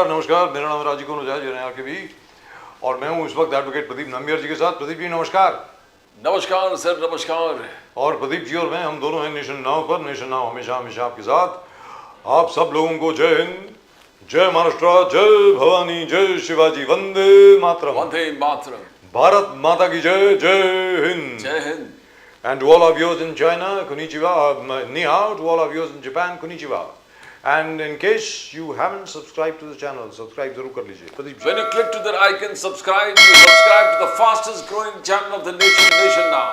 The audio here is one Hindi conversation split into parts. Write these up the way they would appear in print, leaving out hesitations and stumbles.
नमस्कार। मेरा नाम राजीव कुमार जनरल के भी और मैं हूँ इस वक्त एडवोकेट प्रदीप नंबियार जी के साथ। प्रदीप जी नमस्कार। नमस्कार सर, नमस्कार। और प्रदीप जी और मैं हम दोनों हैं नेशन नाउ पर। नेशन नाउ हमेशा हमेशा आपके साथ। आप सब लोगों को जय हिंद, जय महाराष्ट्र, जय भवानी, जय शिवाजी, वंदे मातरम। वंदे मातरम। भारत माता की जय, जय हिंद। जय Hind. And to all our viewers in China, konnichiwa, ni hao. To all our viewers in Japan, konnichiwa. And in case you haven't subscribed to the channel, subscribe जरूर कर लीजिए। Pradeep ji. When you click to that icon, subscribe. You subscribe to the fastest growing channel of the nation, Nation Now.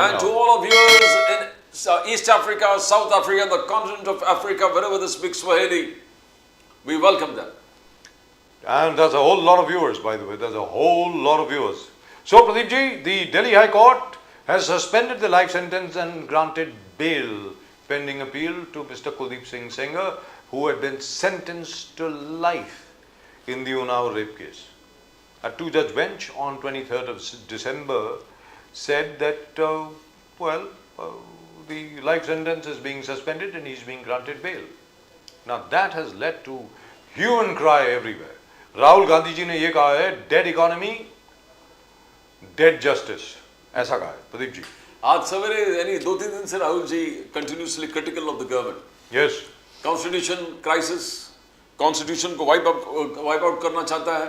And to all of viewers in East Africa, South Africa, the continent of Africa, wherever they speak Swahili, we welcome them. And there's a whole lot of viewers, by the way. There's a whole lot of viewers. So, Pradeep ji, the Delhi High Court has suspended the life sentence and granted bail pending appeal to Mr. Kuldeep Singh Sengar, who had been sentenced to life in the Unnao rape case. A two-judge bench on 23rd of December said that, the life sentence is being suspended and he's being granted bail. Now that has led to hue and cry everywhere. Rahul Gandhi ji ने ये कहा है, डेड इकोनॉमी, डेड जस्टिस, ऐसा कहा है। प्रदीप जी, आज सवेरे यानी 2-3 दिन से Rahul ji continuously critical of the government. Yes, constitution crisis, constitution को वाइप आउट करना चाहता है।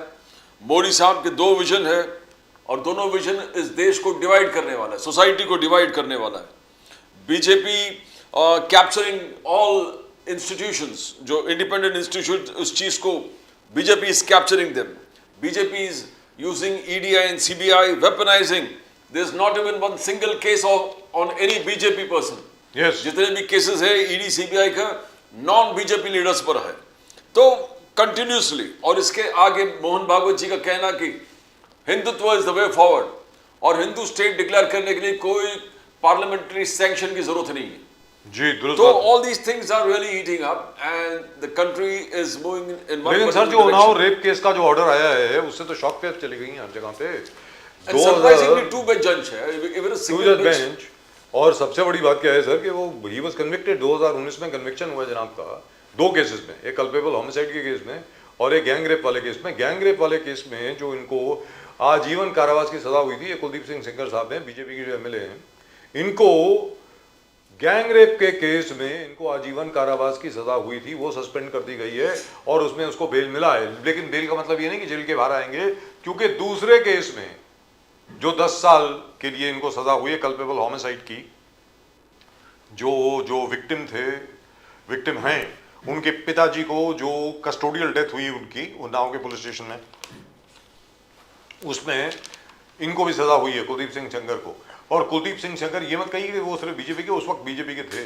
मोदी साहब के 2 विजन है और दोनों विजन इस देश को डिवाइड करने वाला है, सोसाइटी को डिवाइड करने वाला है। बीजेपी कैप्चरिंग ऑल इंस्टीट्यूशंस, जो इंडिपेंडेंट इंस्टीट्यूट, उस चीज को BJP is capturing them. BJP is using EDI and CBI, weaponizing. There is not even one single case on any BJP person. Yes, जितने भी केसेस है ईडी सीबीआई का नॉन बीजेपी लीडर्स पर है। तो कंटिन्यूसली, और इसके आगे मोहन भागवत जी का कहना कि Hindutva is the way forward और हिंदू स्टेट डिक्लेयर करने के लिए कोई पार्लियामेंट्री सैंक्शन की जरूरत नहीं है जी, दुरुस्त। तो all these things are really heating up and the country is moving in one. लेकिन सर, जो उन्नाव रेप केस का जो ऑर्डर आया है उससे तो शॉक वेव चली गई है हर जगह पे। सरप्राइजिंगली 2 बेंच है, इवन अ सिंगल बेंच। और सबसे बड़ी बात क्या है सर कि वो ही वाज कन्विक्टेड। 2019 में कन्विक्शन हुआ जनाब का 2 केसेस में, एक कल्पेबल होमिसाइड के केस में और एक गैंग रेप वाले केस में। गैंग रेप वाले केस में जो इनको आजीवन कारावास की सजा हुई थी, ये कुलदीप सिंह सेंगर साहब हैं, बीजेपी के जो एमएलए हैं, इनको गैंग रेप के केस में इनको आजीवन कारावास की सजा हुई थी, वो सस्पेंड कर दी गई है और उसमें उसको बेल मिला है। लेकिन बेल का मतलब ये नहीं कि जेल के बाहर आएंगे, क्योंकि दूसरे केस में जो 10 साल के लिए इनको सजा हुई है कल्पेबल होमिसाइड की, जो विक्टिम थे, विक्टिम हैं, उनके पिताजी को जो कस्टोडियल डेथ हुई उनकी उन्नाव के पुलिस स्टेशन में, उसमें इनको भी सजा हुई है, कुलदीप सिंह सेंगर को। और कुलदीप सिंह सेंगर, ये मत कहिए कि वो सिर्फ बीजेपी के, उस वक्त बीजेपी के थे,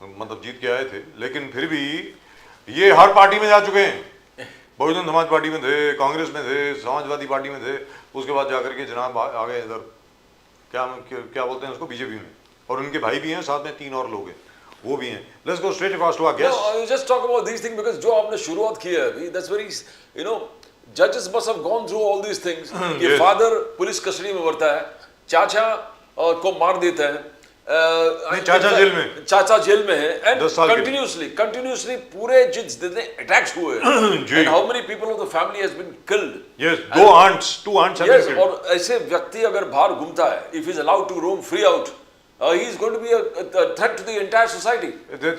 मतलब जीत के आए थे, लेकिन फिर भी ये हर पार्टी में जा चुके हैं। बहुजन समाज पार्टी में थे, कांग्रेस में थे, समाजवादी पार्टी में थे, उसके बाद जाकर के जनाब आ गए इधर, क्या बोलते हैं उसको, बीजेपी में। और उनके भाई भी हैं, साथ में 3 और लोग हैं, वो भी हैं। Let's go straight across to our guest. No, you just talk about these things because जो आपने शुरुआत की है अभी, that's very, you know, judges must have gone through all these things. कि Yes. फादर पुलिस कस्टडी में बढ़ता है, चाचा को मार देता है, चाचा जेल में, चाचा जेल में है, एंड 10 साल कंटिन्यूसली पूरे जितने अटैक्स हुए and how many people of the family has been killed. Yes, 2 aunts have been killed. और ऐसे व्यक्ति अगर बाहर घूमता है, if he is allowed to roam free out, he is going to be a threat to the entire society.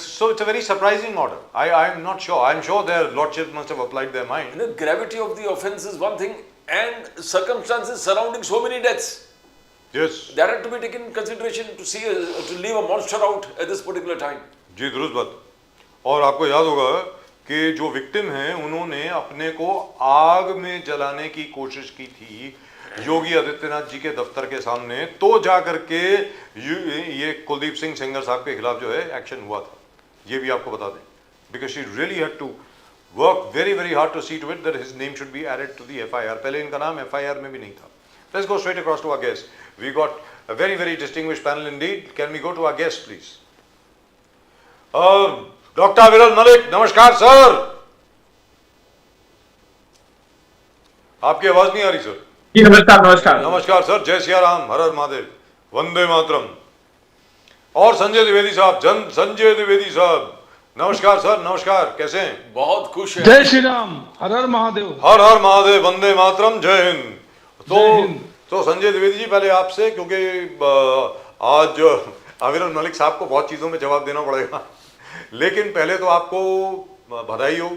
So it's a very surprising order. I'm not sure. I'm sure their lordship must have applied their mind. The gravity of the offence is one thing, and circumstances surrounding so many deaths. Yes. That had to be taken in consideration to see to leave a monster out at this particular time. जी, दुरुस्त बात। और आपको याद होगा कि जो विक्टिम हैं उन्होंने अपने को आग में जलाने की कोशिश की थी योगी आदित्यनाथ जी के दफ्तर के सामने, तो जाकर के ये कुलदीप सिंह सेंगर साहब के खिलाफ जो है एक्शन हुआ था। ये भी आपको बता दें, because she really had to work very very hard to see to it that his name should be added to the FIR. पहले इनका नाम एफआईआर में भी नहीं था। Let's go straight across to our guest. We got a very very distinguished panel indeed. Can we go to our guest please? Doctor Viral Malik, नमस्कार सर। आपकी आवाज नहीं आ रही सर। नमस्कार। नमस्कार नमस्कार सर, जय सिया राम, हर हर महादेव, वंदे मातरम। और संजय द्विवेदी साहब, संजय द्विवेदी साहब, नमस्कार सर, नमस्कार, कैसे हैं? बहुत खुश है। जय श्री राम, हर हर महादेव। हर हर महादेव, वंदे मातरम, जय हिंद। जय हिंद। तो संजय द्विवेदी जी, पहले आपसे, क्योंकि आज आमिर मलिक साहब को बहुत चीज़ों में जवाब देना पड़ेगा, लेकिन पहले तो आपको बधाई हो।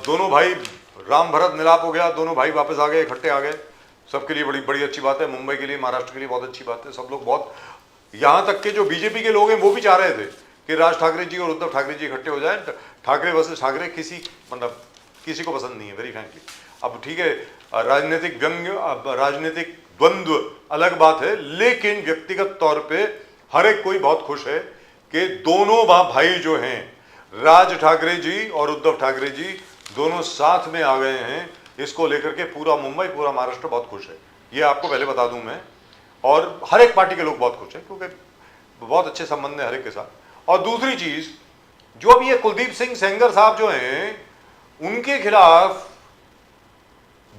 दोनों भाई, राम भरत मिलाप हो गया, दोनों भाई वापस आ गए, इकट्ठे आ गए, सबके लिए बड़ी बड़ी अच्छी बात है। मुंबई के लिए, महाराष्ट्र के लिए बहुत अच्छी बात है। सब लोग बहुत, यहाँ तक के जो बीजेपी के लोग हैं वो भी चाह रहे थे कि राज ठाकरे जी और उद्धव ठाकरे जी इकट्ठे हो जाएं। ठाकरे वर्सेस ठाकरे किसी को पसंद नहीं है, वेरी फ्रैंकली। अब ठीक है, राजनीतिक व्यंग्य, अब राजनीतिक द्वंद्व अलग बात है, लेकिन व्यक्तिगत तौर पे हर एक कोई बहुत खुश है कि दोनों भाई जो हैं, राज ठाकरे जी और उद्धव ठाकरे जी, दोनों साथ में आ गए हैं। इसको लेकर के पूरा मुंबई, पूरा महाराष्ट्र बहुत खुश है, ये आपको पहले बता दूं मैं। और हर एक पार्टी के लोग बहुत खुश हैं, क्योंकि बहुत अच्छे संबंध है हर एक के साथ। और दूसरी चीज, जो अभी ये कुलदीप सिंह सेंगर साहब जो हैं, उनके खिलाफ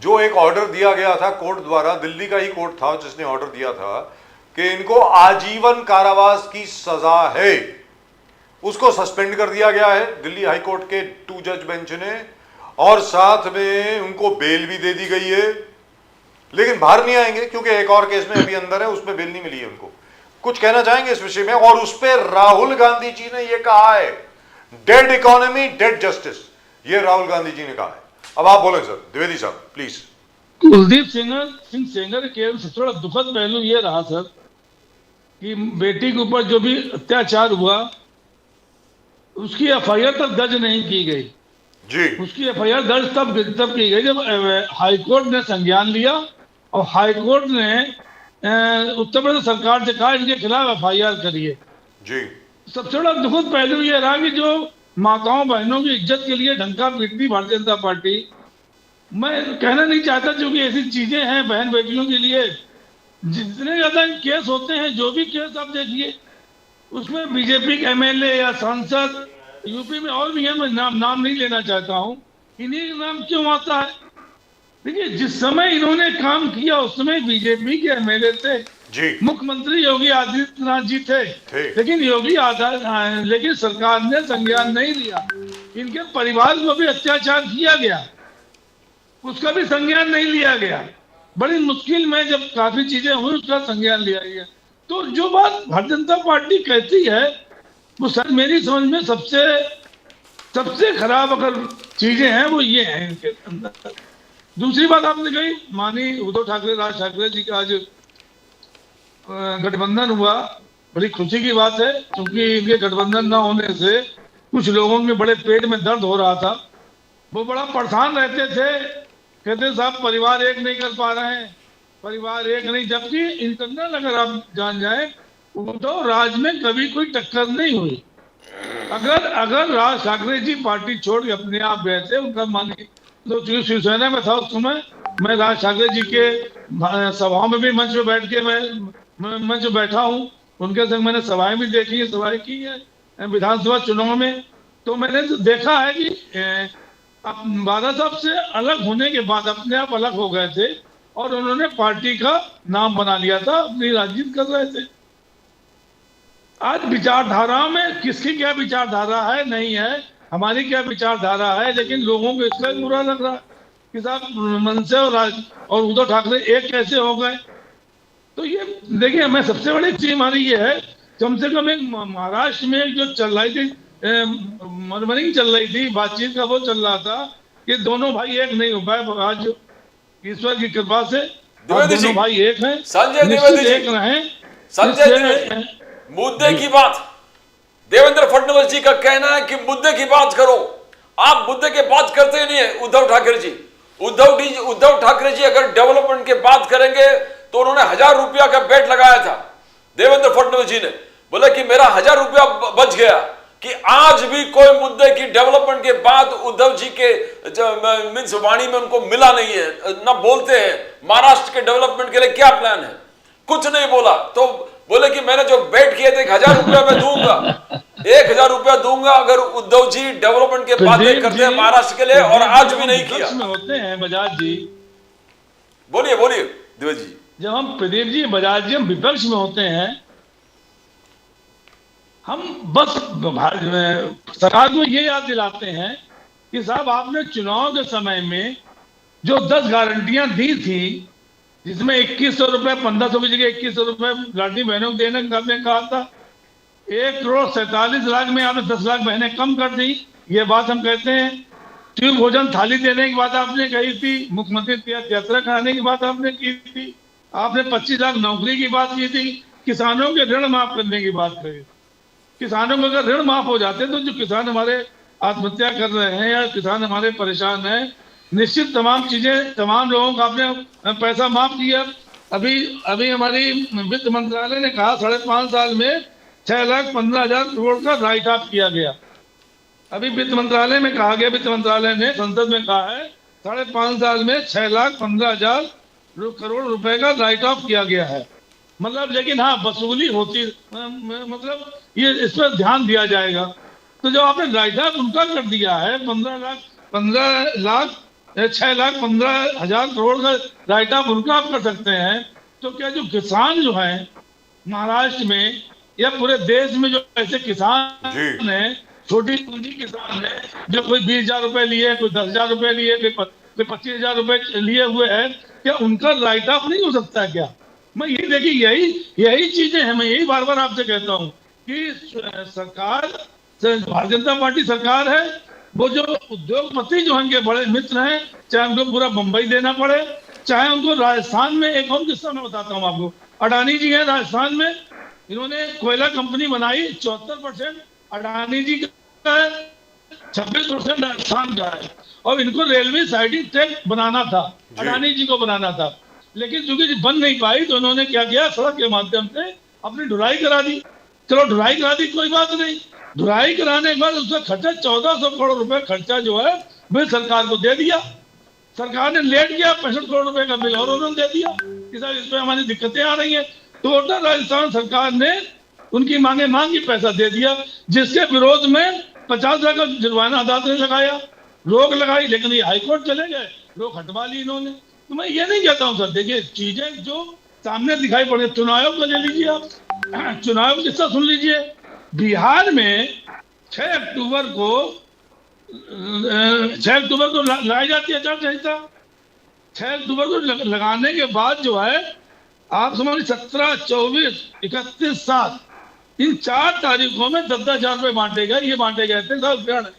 जो एक ऑर्डर दिया गया था कोर्ट द्वारा, दिल्ली का ही कोर्ट था जिसने ऑर्डर दिया था कि इनको आजीवन कारावास की सजा है, उसको सस्पेंड कर दिया गया है दिल्ली हाई कोर्ट के 2 जज बेंच ने, और साथ में उनको बेल भी दे दी गई है। लेकिन बाहर नहीं आएंगे, क्योंकि एक और केस में अभी अंदर है, उसमें बेल नहीं मिली है उनको। कुछ कहना चाहेंगे इस विषय में? और उस पर राहुल गांधी जी ने यह कहा है, डेड इकोनॉमी, डेड जस्टिस, ये राहुल गांधी जी ने कहा है। अब आप बोले सर, द्विवेदी साहब प्लीज। कुलदीप सिंह सेंगर के सबसे बड़ा दुखद पहलू ये रहा सर कि बेटी के ऊपर जो भी अत्याचार हुआ, उसकी एफआईआर तक दर्ज नहीं की गई जी। उसकी एफआईआर दर्ज तब की गई जब हाईकोर्ट ने संज्ञान लिया, और हाईकोर्ट ने उत्तर प्रदेश सरकार से कहा इनके खिलाफ एफआईआर करिए। जी। सबसे बड़ा दुखद पहलू ये रहा कि जो माताओं बहनों की इज्जत के लिए डंका पीटती भारतीय जनता पार्टी, मैं कहना नहीं चाहता, क्योंकि ऐसी चीजें हैं बहन बेटियों के लिए, जितने ज्यादा केस होते हैं, जो भी केस आप देखिए, उसमें बीजेपी के एमएलए या सांसद, यूपी में और भी है, मैं नाम नहीं लेना चाहता हूँ, इन्हीं का नाम क्यों आता है? देखिए, जिस समय इन्होंने काम किया उस समय बीजेपी के एमएलए थे जी। मुख्यमंत्री योगी आदित्यनाथ जी थे। लेकिन सरकार ने संज्ञान नहीं लिया। इनके परिवार को भी अत्याचार किया गया, उसका भी संज्ञान नहीं लिया गया। बड़ी मुश्किल में जब काफी चीजें हुई, उसका संज्ञान लिया गया। तो जो बात भारतीय जनता पार्टी कहती है, वो सर मेरी समझ में सबसे खराब अगर चीजें हैं वो ये हैं इनके अंदर। दूसरी बात आपने कही, माननीय उद्धव ठाकरे, राज ठाकरे जी का आज गठबंधन हुआ, बड़ी खुशी की बात है, क्योंकि इनके गठबंधन न होने से कुछ लोगों के बड़े पेट में दर्द हो रहा था। वो बड़ा परेशान रहते थे, कहते साहब परिवार एक नहीं कर पा रहे हैं, परिवार एक नहीं। जबकि इंटरनल अगर आप जान जाए, उद्धव राज में कभी कोई टक्कर नहीं हुई। अगर राज ठाकरे जी पार्टी छोड़ के अपने आप गए थे, उनका मानिए तो शिवसेना में था उस समय, मैं राज ठाकरे जी के सभाओं में भी मंच पे बैठ के मैं मंच पे बैठा हूँ, उनके संग मैंने सभाएं भी देखी है, सभाएं की है विधानसभा चुनाव में। तो मैंने देखा है कि बाला साहब से अलग होने के बाद अपने आप अलग हो गए थे, और उन्होंने पार्टी का नाम बना लिया था, अपनी राजनीति कर रहे थे। आज विचारधारा में किसकी क्या विचारधारा है नहीं है, हमारी क्या विचारधारा है, लेकिन लोगों को इसका बुरा लग रहा है कि साहब मनसे और उद्धव ठाकरे एक कैसे हो गए। तो ये देखिए, मैं सबसे बड़ी चीज हमारी ये है, कम से कम एक महाराष्ट्र में जो चल रही थी, मर्मरिंग चल रही थी, बातचीत का वो चल रहा था कि दोनों भाई एक नहीं हो पाए। आज ईश्वर की कृपा से दोनों भाई एक हैं, संजय द्विवेदी जी एक रहे। संजय, मुद्दे की बात, देवेंद्र फडणवीस जी का कहना है कि मुद्दे की बात करो। आप मुद्दे की बात करते ही नहीं है। उद्धव ठाकरे जी, उद्धव ठाकरे जी अगर डेवलपमेंट की बात करेंगे तो उन्होंने 1000 रुपया का बेट लगाया था। देवेंद्र फडणवीस जी ने बोला कि मेरा 1000 रुपया बच गया, कि आज भी कोई मुद्दे की डेवलपमेंट के बाद उद्धव जी के मीन्स वाणी में उनको मिला नहीं है, ना बोलते हैं महाराष्ट्र के डेवलपमेंट के लिए क्या प्लान है, कुछ नहीं बोला। तो बोले कि मैंने जो बेट किए थे 1000 रुपया मैं दूंगा, 1000 रुपया दूंगा अगर उद्धव जी डेवलपमेंट के बातें करते हैं महाराष्ट्र के लिए, और आज भी नहीं किया। होते हैं बजाज जी, बोलिए द्विवेदी जी। जब हम प्रदीप जी बजाज जी हम विपक्ष में होते हैं, हम बस सरकार को ये याद दिलाते हैं कि साहब आपने चुनाव के समय में जो 10 गारंटियां दी थी, जिसमें 2100 रुपए, 1500 की जगह 2100 रुपए गारंटी बहनों को देने का आपने कहा था। 1,47,00,000 में आपने 10 लाख बहनें कम कर दी, ये बात हम कहते हैं। ट्यूब भोजन थाली देने की बात आपने कही थी, मुख्यमंत्री तीर्थ यात्रा कराने की बात आपने की थी, आपने 25 लाख नौकरी की बात की थी, किसानों के ऋण माफ करने की बात कही। किसानों को अगर ऋण माफ हो जाते तो जो किसान हमारे आत्महत्या कर रहे हैं या किसान हमारे परेशान हैं, निश्चित तमाम चीजें, तमाम लोगों का आपने पैसा माफ किया। अभी अभी हमारी वित्त मंत्रालय ने कहा 5.5 साल में 6,15,000 करोड़ का राइट ऑफ किया गया। अभी वित्त मंत्रालय में कहा गया, वित्त मंत्रालय ने संसद में कहा है 5.5 साल में 6,15,000 करोड़ रुपए का राइट ऑफ किया गया है। मतलब लेकिन हाँ, वसूली होती, मतलब ये इस पर ध्यान दिया जाएगा। तो जो आपने राइट ऑफ उनका कर दिया है 6,15,000 करोड़ का राइट ऑफ उनका आप कर सकते हैं, तो क्या जो किसान जो है महाराष्ट्र में या पूरे देश में जो ऐसे किसान जी। हैं, छोटी पूंजी किसान है, जो कोई 20,000 रुपए लिए, कोई 10,000 रुपए लिए, कोई 25,000 रुपए लिए हुए हैं, क्या उनका राइट ऑफ नहीं हो सकता है क्या? मैं यही देखिए, यही चीजें हैं। मैं यही बार बार आपसे कहता हूँ कि सरकार, भारतीय जनता पार्टी सरकार है, वो जो उद्योगपति जो उनके बड़े मित्र हैं, चाहे उनको पूरा मुंबई देना पड़े, चाहे उनको राजस्थान में, एक और किस्सा मैं बताता हूँ आपको, अडानी जी हैं राजस्थान में, इन्होंने कोयला कंपनी बनाई, 74% अडानी जी का है, 26% राजस्थान का है, और इनको रेलवे साइडिंग ट्रैक बनाना था, अडानी जी को बनाना था, लेकिन चूंकि बन नहीं पाई तो उन्होंने क्या किया, सड़क के माध्यम से अपनी ढुलाई करा दी। चलो ढुलाई करा दी, कोई बात नहीं, ढुलाई कराने के बाद उसका खर्चा 1,400 करोड़ रुपए खर्चा जो है बिल सरकार को दे दिया। सरकार ने लेट गया, 65 करोड़ रुपए का बिल और उन्होंने दे दिया कि सर इसमें हमारी दिक्कतें आ रही हैं। टोटल राजस्थान सरकार ने उनकी मांगी पैसा दे दिया, जिसके विरोध में 50 लाख का जुर्माना अदालत ने लगाया, रोक लगाई, लेकिन ये हाईकोर्ट चले गए, रोक हटवा ली इन्होंने। तो मैं ये नहीं कहता हूँ सर, देखिए चीजें जो सामने दिखाई पड़े, चुनाव को ले लीजिए आप, चुनाव किस्सा सुन लीजिए। बिहार में 6 अक्टूबर को लगाई जाती है आचार संहिता। 6 अक्टूबर को लगाने के बाद जो है, आप समझ 17, 24, 31, 7, इन 4 तारीखों में 10,000 रुपए बांटे गए, ये बांटे गए थे साहब,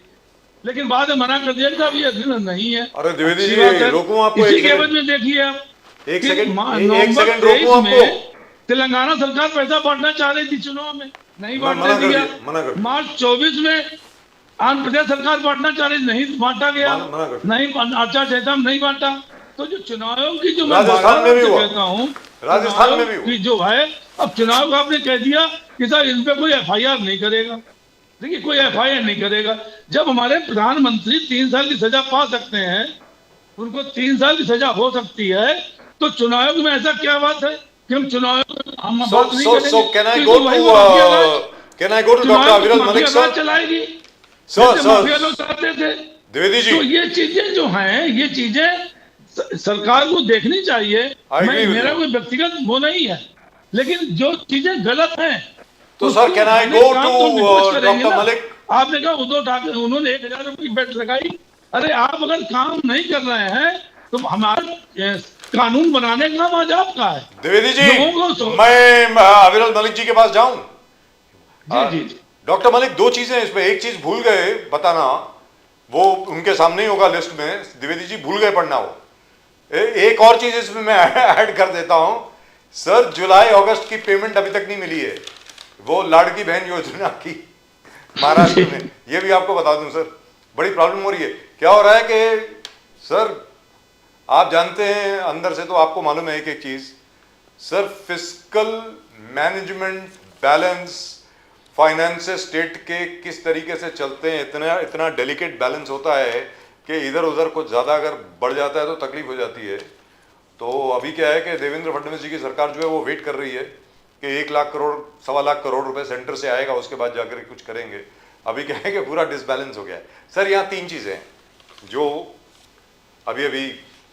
लेकिन बाद में मना कर दिया कि साहब ये ऋण नहीं है। अरे द्विवेदी जी, रोकूं आपको इसी के एवज में देखिए आप, एक सेकंड नवंबर रोकूं 23 आपको। में तेलंगाना सरकार पैसा बांटना चाह रही थी चुनाव में, नहीं बांटने दिया। मना कर दिया। मार्च 24 में आंध्र प्रदेश सरकार बांटना चाह रही, नहीं बांटा गया, नहीं आचार संहिता में नहीं बांटा। तो जो चुनाव की जो मैं राजस्थान में भी हुआ, कहता हूँ, राजस्थान में भी हुआ जो है, अब चुनाव का आपने कह दिया कि सर इन पे कोई FIR नहीं करेगा। देखिए कोई FIR नहीं करेगा। जब हमारे प्रधानमंत्री 3 साल की सजा पा सकते हैं, उनको 3 साल की सजा हो सकती है, तो चुनाव में ऐसा क्या बात है कि हम चुनाव हम बात नहीं करेंगे? So can I go to Dr. Aviral Malik sir? चलाएगी सर माफिया लोग चाहते थे। द्विवेदी जी, तो ये चीजें जो हैं, ये चीजें सरकार को देखनी चाहिए। मेरा कोई व्यक्तिगत वो नहीं है, लेकिन जो चीजें गलत हैं तो sir can I go to doctor Malik? आपने कहा उद्धव ठाकरे, उन्होंने 1,000 रुपये की बेट लगाई। अरे आप अगर काम नहीं कर रहे हैं तो हमारा कानून बनाने का काम आज आपका है। द्विवेदी जी, मैं अविरल मलिक जी के पास जाऊं? जी जी। डॉक्टर मलिक, 2 चीजें इसमें, एक चीज भूल गए बताना, वो उनके सामने ही होगा लिस्ट में, द्विवेदी जी भूल गए पढ़ना वो। एक और चीज इसमें मैं ऐड कर देता हूं सर, जुलाई अगस्त की पेमेंट अभी तक नहीं मिली है, वो लाड़की बहन योजना की महाराष्ट्र में, ये भी आपको बता दूं सर, बड़ी प्रॉब्लम हो रही है। क्या हो रहा है कि सर आप जानते हैं अंदर से, तो आपको मालूम है एक चीज sir, fiscal management, balance, finance state के किस तरीके से चलते हैं, इतना डेलिकेट बैलेंस होता है कि इधर उधर कुछ ज़्यादा अगर बढ़ जाता है तो तकलीफ हो जाती है। तो अभी क्या है कि देवेंद्र फडणवीस जी की सरकार जो है वो वेट कर रही है कि 1 लाख करोड़, 1.25 लाख करोड़ रुपए सेंटर से आएगा, उसके बाद जाकर कुछ करेंगे। अभी क्या है कि पूरा डिसबैलेंस हो गया है सर। यहाँ 3 चीज़ें हैं जो अभी अभी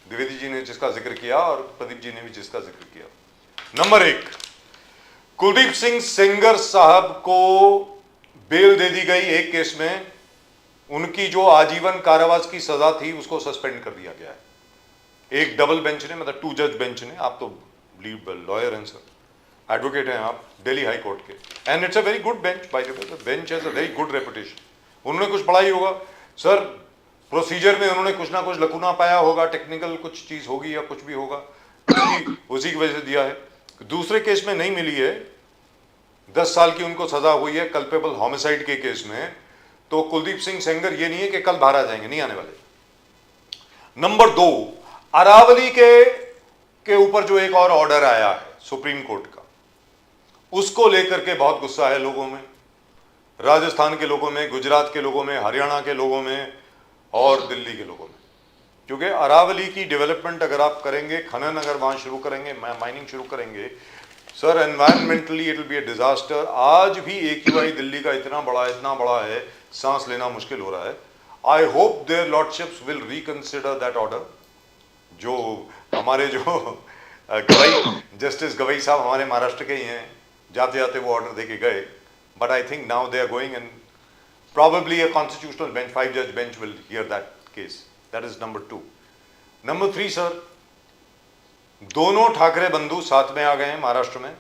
द्विवेदी जी ने जिसका जिक्र किया और प्रदीप जी ने भी जिसका जिक्र किया। नंबर 1, कुलदीप सिंह सेंगर साहब को बेल दे दी गई एक केस में, उनकी जो आजीवन कारावास की सजा थी उसको सस्पेंड कर दिया गया है। एक डबल बेंच ने, मतलब 2 जज बेंच ने, आप तो लॉयर हैं सर, एडवोकेट हैं आप दिल्ली हाई कोर्ट के, and it's a very good bench by the way, the bench has a very good reputation. उन्होंने कुछ पढ़ा ही होगा सर, प्रोसीजर में उन्होंने कुछ ना कुछ लकूना पाया होगा, टेक्निकल कुछ चीज होगी या कुछ भी होगा, उसी की वजह से दिया है। दूसरे केस में नहीं मिली है, 10 साल की उनको सजा हुई है कल्पेबल होमिसाइड के केस में। तो कुलदीप सिंह सेंगर ये नहीं है कि कल बाहर आ जाएंगे, नहीं आने वाले। नंबर 2, अरावली के ऊपर जो एक और ऑर्डर आया है सुप्रीम कोर्ट का, उसको लेकर के बहुत गुस्सा है लोगों में, राजस्थान के लोगों में, गुजरात के लोगों में, हरियाणा के लोगों में और दिल्ली के लोगों में। क्योंकि अरावली की डेवलपमेंट अगर आप करेंगे, खनन अगर वहां शुरू करेंगे, माइनिंग शुरू करेंगे sir, environmentally it will be A disaster. आज भी AQI दिल्ली का इतना बड़ा है, सांस लेना मुश्किल हो रहा है। I hope their lordships will reconsider that order. जो हमारे गवई, जस्टिस गवई साहब हमारे महाराष्ट्र के ही हैं, जाते जाते वो ऑर्डर दे के गए, but I think now they are going and probably a constitutional bench, 5-judge bench will hear that case. That is number 2. Number 3 sir, दोनों ठाकरे बंधु साथ में आ गए हैं महाराष्ट्र में,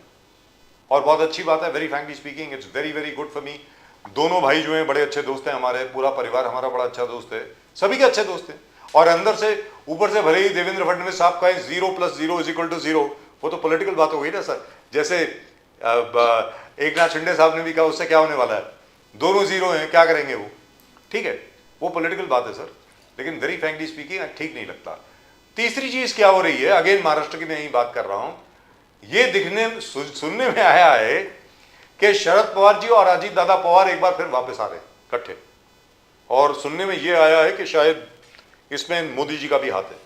और बहुत अच्छी बात है। Very frankly speaking, it's very very good for me. दोनों भाई जो हैं बड़े अच्छे दोस्त हैं हमारे, पूरा परिवार हमारा बड़ा अच्छा दोस्त है, सभी के अच्छे दोस्त हैं। और अंदर से ऊपर से भले ही देवेंद्र फडणवीस साहब का 0 + 0 = 0, वो तो पॉलिटिकल बात हो गई ना सर। जैसे एकनाथ शिंदे साहब ने भी कहा, उससे क्या होने वाला है, दोनों 0 हैं, क्या करेंगे वो, ठीक है, वो पॉलिटिकल बात है सर, लेकिन वेरी फ्रैंकली स्पीकिंग ठीक नहीं लगता। तीसरी चीज क्या हो रही है, अगेन महाराष्ट्र की मैं यही बात कर रहा हूं, ये सुनने में आया है कि शरद पवार जी और अजीत दादा पवार एक बार फिर वापस आ रहे हैं इकट्ठे, और सुनने में ये आया है कि शायद इसमें मोदी जी का भी हाथ है।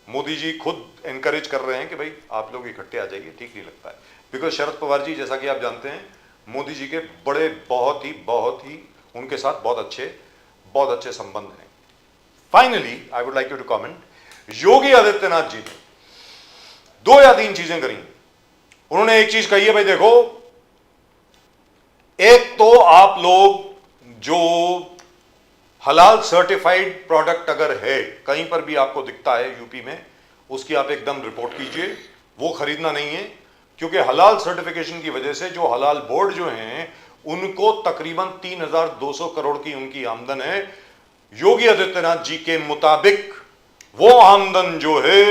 मोदी जी खुद एनकरेज कर रहे हैं कि भाई आप लोग इकट्ठे आ जाइए, ठीक नहीं लगता है। बिकॉज शरद पवार जी, जैसा कि आप जानते हैं, मोदी जी के बड़े बहुत ही उनके साथ बहुत अच्छे संबंध हैं। Finally I would like you to comment, Yogi Adityanath ji ने 2 या 3 चीजें करी। उन्होंने एक चीज कही है, भाई देखो, एक तो आप लोग जो हलाल सर्टिफाइड प्रोडक्ट अगर है, कहीं पर भी आपको दिखता है यूपी में, उसकी आप एकदम रिपोर्ट कीजिए, वो खरीदना नहीं है। क्योंकि हलाल सर्टिफिकेशन की वजह से जो हलाल बोर्ड जो हैं, उनको तकरीबन 3,200 करोड़ की उनकी आमदन है। योगी आदित्यनाथ जी के मुताबिक वो आमदन जो है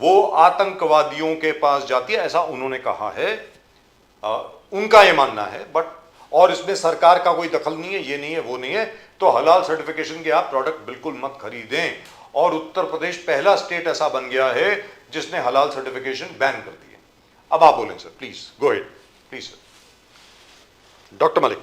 वो आतंकवादियों के पास जाती है, ऐसा उन्होंने कहा है, उनका ये मानना है। बट और इसमें सरकार का कोई दखल नहीं है, ये नहीं है, वो नहीं है। तो हलाल सर्टिफिकेशन के आप प्रोडक्ट बिल्कुल मत खरीदें। और उत्तर प्रदेश पहला स्टेट ऐसा बन गया है जिसने हलाल सर्टिफिकेशन बैन कर दी है। अब आप बोलें sir, please go ahead, please sir. Doctor Malik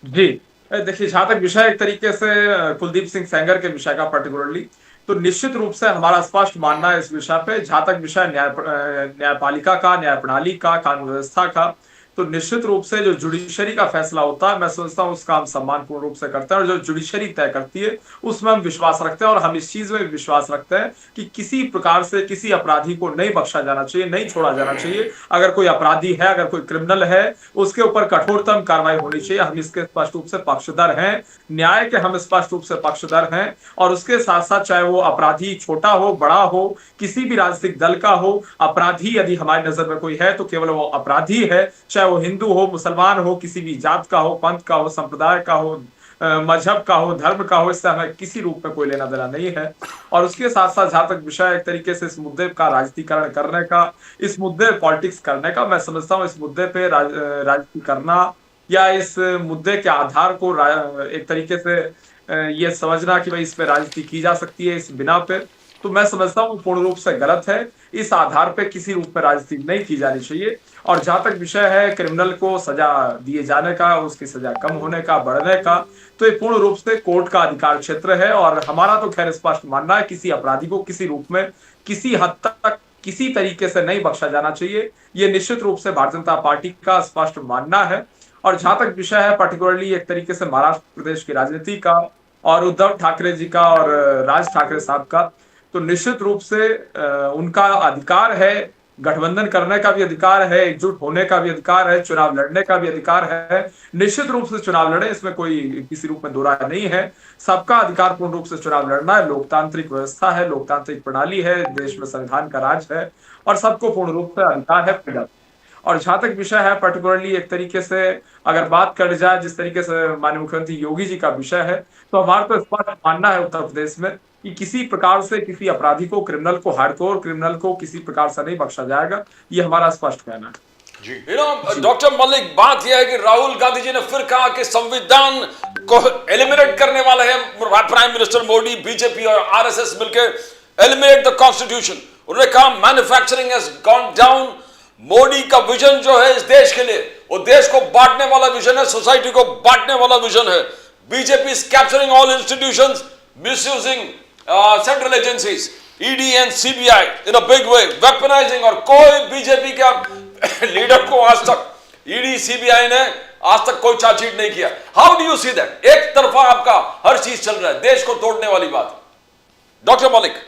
ji, देखिए, जहां तक विषय एक तरीके से कुलदीप सिंह सेंगर के विषय का पर्टिकुलरली, तो निश्चित रूप से हमारा स्पष्ट मानना है इस विषय पे। जहां तक विषय न्यायपालिका का, न्याय प्रणाली का, कानून व्यवस्था का, तो निश्चित रूप से जो जुडिशरी का फैसला होता है, मैं समझता हूं उसका हम सम्मानपूर्ण रूप से करते हैं, और जो जुडिशरी तय करती है उसमें हम विश्वास रखते हैं। और हम इस चीज में विश्वास रखते हैं कि किसी प्रकार से किसी अपराधी को नहीं बख्शा जाना चाहिए, नहीं छोड़ा जाना चाहिए। अगर कोई अपराधी है, अगर कोई क्रिमिनल है, उसके ऊपर कठोरतम कार्रवाई होनी चाहिए। हम इसके स्पष्ट रूप से पक्षधर हैं, न्याय के हम स्पष्ट रूप से पक्षधर हैं। और उसके साथ साथ चाहे वो अपराधी छोटा हो, बड़ा हो, किसी भी राजनीतिक दल का हो, अपराधी यदि हमारी नजर में कोई है तो केवल वो अपराधी है, चाहे वो हिंदू हो, मुसलमान हो, किसी भी जात का हो, पंथ का हो, संप्रदाय का हो, मजहब का हो, धर्म का हो, इससे हमें किसी रूप में कोई लेना देना नहीं है। और उसके साथ साथ जहां तक विषय एक तरीके से इस मुद्दे का राजनीतिकरण करने का, इस मुद्दे पॉलिटिक्स करने का, मैं समझता हूं इस मुद्दे पे राजनीति करना या इस मुद्दे के आधार को एक तरीके से ये समझना कि भाई इस पे राजनीति की जा सकती है इस बिना पे, तो मैं समझता हूँ पूर्ण रूप से गलत है। इस आधार पे किसी रूप में राजनीति नहीं की जानी चाहिए। और जहां तक विषय है क्रिमिनल को सजा दिए जाने का, उसकी सजा कम होने का, बढ़ने का, तो ये पूर्ण रूप से कोर्ट का अधिकार क्षेत्र है। और हमारा तो खैर स्पष्ट मानना है किसी अपराधी को किसी रूप में, किसी हद तक, किसी तरीके से नहीं बख्शा जाना चाहिए। ये निश्चित रूप से भारतीय जनता पार्टी का स्पष्ट मानना है। और जहां तक विषय है पर्टिकुलरली एक तरीके से महाराष्ट्र प्रदेश की राजनीति का और उद्धव ठाकरे जी का और राज ठाकरे साहब का, तो निश्चित रूप से उनका अधिकार है गठबंधन करने का भी अधिकार है, एकजुट होने का भी अधिकार है, चुनाव लड़ने का भी अधिकार है। निश्चित रूप से चुनाव लड़े, इसमें कोई किसी रूप में दो राय नहीं है। सबका अधिकार पूर्ण रूप से चुनाव लड़ना है। लोकतांत्रिक व्यवस्था है, लोकतांत्रिक प्रणाली है, देश में संविधान का राज है और सबको पूर्ण रूप से अधिकार है फ्रीडम। और जहां तक विषय है पर्टिकुलरली एक तरीके से अगर बात कर जाए जिस तरीके से माननीय मुख्यमंत्री योगी जी का विषय है, तो हमारा तो स्पष्ट मानना है उत्तर प्रदेश में कि किसी प्रकार से किसी अपराधी को, क्रिमिनल को, हार्डकोर क्रिमिनल को किसी प्रकार से नहीं बख्शा जाएगा। ये हमारा स्पष्ट कहना है। डॉक्टर मलिक, बात यह है कि राहुल गांधी जी ने फिर कहा कि संविधान को एलिमिनेट करने वाले हैं प्राइम मिनिस्टर मोदी, बीजेपी और आरएसएस मिलकर एलिमिनेट द कॉन्स्टिट्यूशन। उन्होंने कहा manufacturing has gone down. Modi का विजन जो है इस देश के लिए, वो देश को बांटने वाला विजन है, सोसाइटी को बांटने वाला विजन है। BJP is capturing all institutions, misusing central agencies, ED and CBI in a big way, weaponising. और कोई बीजेपी का लीडर को आज तक ईडी सीबीआई ने आज तक कोई चार्जशीट नहीं किया। How do you see that? एक तरफा आपका हर चीज चल रहा है, देश को तोड़ने वाली बात। डॉक्टर मलिक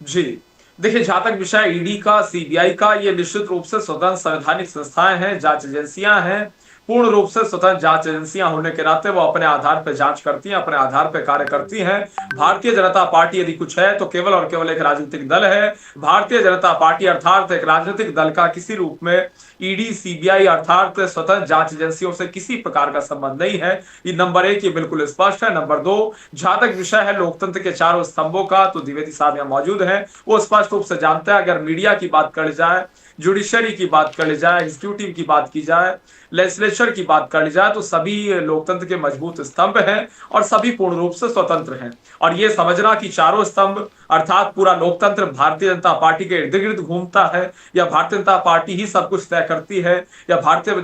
जी देखिए, जहां तक विषय ईडी का, सीबीआई का, ये निश्चित रूप से स्वतंत्र संवैधानिक संस्थाएं हैं, जांच एजेंसियां हैं। पूर्ण रूप से स्वतंत्र जांच एजेंसियां होने के नाते वो अपने आधार पर जांच करती हैं, अपने आधार पर कार्य करती हैं। भारतीय जनता पार्टी यदि कुछ है तो केवल और केवल एक राजनीतिक दल है। भारतीय जनता पार्टी अर्थात एक राजनीतिक दल का किसी रूप में ईडी, सीबीआई अर्थात स्वतंत्र जांच एजेंसियों से किसी प्रकार का संबंध नहीं है। ये नंबर एक, ये बिल्कुल स्पष्ट है। नंबर दो, जहां तक विषय है लोकतंत्र के चारों स्तंभों का, तो द्विवेदी साहब यहाँ मौजूद हैं, वो स्पष्ट रूप से जानते हैं। अगर मीडिया की बात कर जाए, जुडिशरी की बात कर ली जाए, एग्जीक्यूटिव की बात की जाए, लेजिस्लेचर की बात कर ली जाए, तो सभी लोकतंत्र के मजबूत स्तंभ हैं और सभी पूर्ण रूप से स्वतंत्र हैं। और ये समझना कि चारों स्तंभ अर्थात पूरा लोकतंत्र भारतीय जनता पार्टी के इर्द गिर्द घूमता है या भारतीय जनता पार्टी ही सब कुछ तय करती है या भारतीय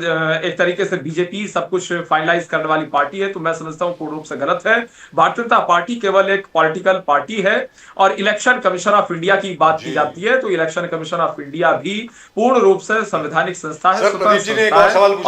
एक तरीके से बीजेपी सब कुछ फाइनलाइज करने वाली पार्टी है, तो मैं समझता हूं पूर्ण रूप से गलत है। भारतीय जनता पार्टी केवल एक पॉलिटिकल पार्टी है। और इलेक्शन कमीशन ऑफ इंडिया की बात की जाती है तो इलेक्शन कमीशन ऑफ इंडिया भी पूर्ण रूप से संवैधानिक संस्था है,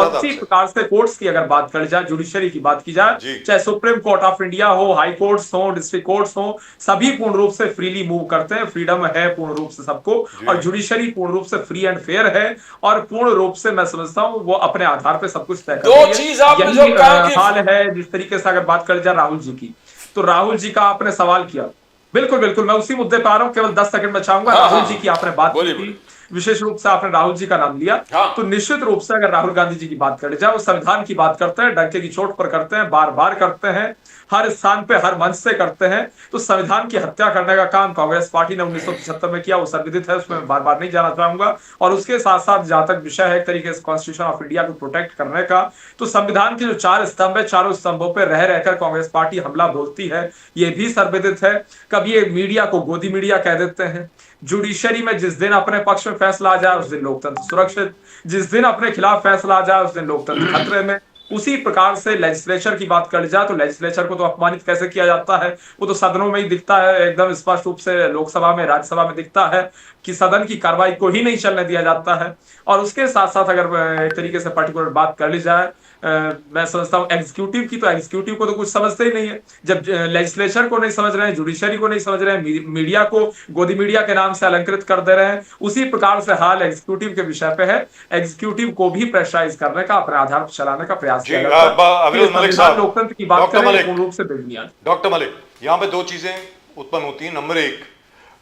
इसी प्रकार से कोर्ट्स की अगर बात कर जाए, जुडिशरी की बात की जाए, चाहे सुप्रीम कोर्ट ऑफ इंडिया हो, हाई कोर्ट्स हो, डिस्ट्रिक्ट कोर्ट्स हो, सभी पूर्ण रूप से फ्रीली मूव करते हैं। फ्रीडम है पूर्ण रूप से सबको, और जुडिशरी पूर्ण रूप से फ्री एंड फेयर है और पूर्ण रूप से मैं समझता हूं वो अपने आधार पर सब कुछ तय करती है। दो चीज आपने जो कहा कि हाल है जिस तरीके से अगर बात कर जाए राहुल जी की, तो राहुल जी का आपने सवाल किया, बिल्कुल बिल्कुल मैं उसी मुद्दे पर आ रहा हूं, केवल 10 सेकंड में चाहूंगा। राहुल जी की आपने बात की, विशेष रूप से आपने राहुल जी का नाम लिया, तो निश्चित रूप से अगर राहुल गांधी जी की बात करें जाए, वो संविधान की बात करते हैं, डंके की चोट पर करते हैं, बार बार करते हैं, हर स्थान पे हर मंच से करते हैं। तो संविधान की हत्या करने का काम कांग्रेस पार्टी ने 1975 में किया, वो सर्वविदित है, उसमें बार बार नहीं जाना चाहूंगा। और उसके साथ साथ जहां तक विषय है एक तरीके से कॉन्स्टिट्यूशन ऑफ इंडिया को प्रोटेक्ट करने का, तो संविधान के जो 4 स्तंभ है, चारों स्तंभों पर रह रहकर कांग्रेस पार्टी हमला बोलती है, ये भी सर्वविदित है। कभी ये मीडिया को गोदी मीडिया कह देते हैं। जुडिशरी में जिस दिन अपने पक्ष में फैसला आ जाए उस दिन लोकतंत्र सुरक्षित, जिस दिन अपने खिलाफ फैसला आ जाए उस दिन लोकतंत्र खतरे में। उसी प्रकार से लेजिस्लेचर की बात कर जाए तो लेजिस्लेचर को तो अपमानित कैसे किया जाता है, वो तो सदनों में ही दिखता है, एकदम स्पष्ट रूप से लोकसभा में, राज्यसभा में दिखता है कि सदन की कार्रवाई को ही नहीं चलने दिया जाता है। और उसके साथ साथ अगर एक तरीके से पर्टिकुलर बात कर ली जाए, मैं समझता हूं एग्जीक्यूटिव की, तो एग्जीक्यूटिव को तो कुछ समझते ही नहीं है। जब लेजिस्लेचर को नहीं समझ रहे हैं, जुडिशरी को नहीं समझ रहे हैं, मीडिया को गोदी मीडिया के नाम से अलंकृत कर दे रहे हैं, उसी प्रकार से हाल एग्जीक्यूटिव के विषय पे है। एग्जीक्यूटिव को भी प्रेशराइज करने का, अपने आधार पर चलाने का प्रयास किया जाता है। लोकतंत्र की बात करें पूर्ण रूप से बेबुनियाद। डॉक्टर मलिक, यहाँ पे 2 चीजें उत्पन्न होती हैं।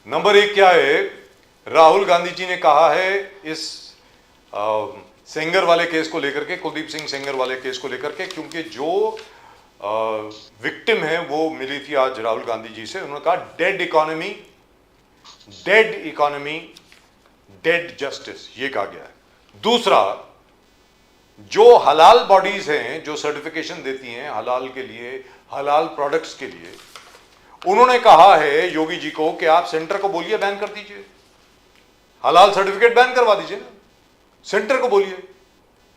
नंबर एक क्या है, राहुल गांधी जी ने कहा है इस सेंगर वाले केस को लेकर के, कुलदीप सिंह सेंगर वाले केस को लेकर के, क्योंकि जो विक्टिम है वो मिली थी आज राहुल गांधी जी से, उन्होंने कहा डेड इकोनॉमी, डेड जस्टिस, ये कहा गया है। दूसरा, जो हलाल बॉडीज हैं जो सर्टिफिकेशन देती हैं हलाल के लिए, हलाल प्रोडक्ट्स के लिए, उन्होंने कहा है योगी जी को कि आप सेंटर को बोलिए बैन कर दीजिए, हलाल सर्टिफिकेट बैन करवा दीजिए ना, सेंटर को बोलिए।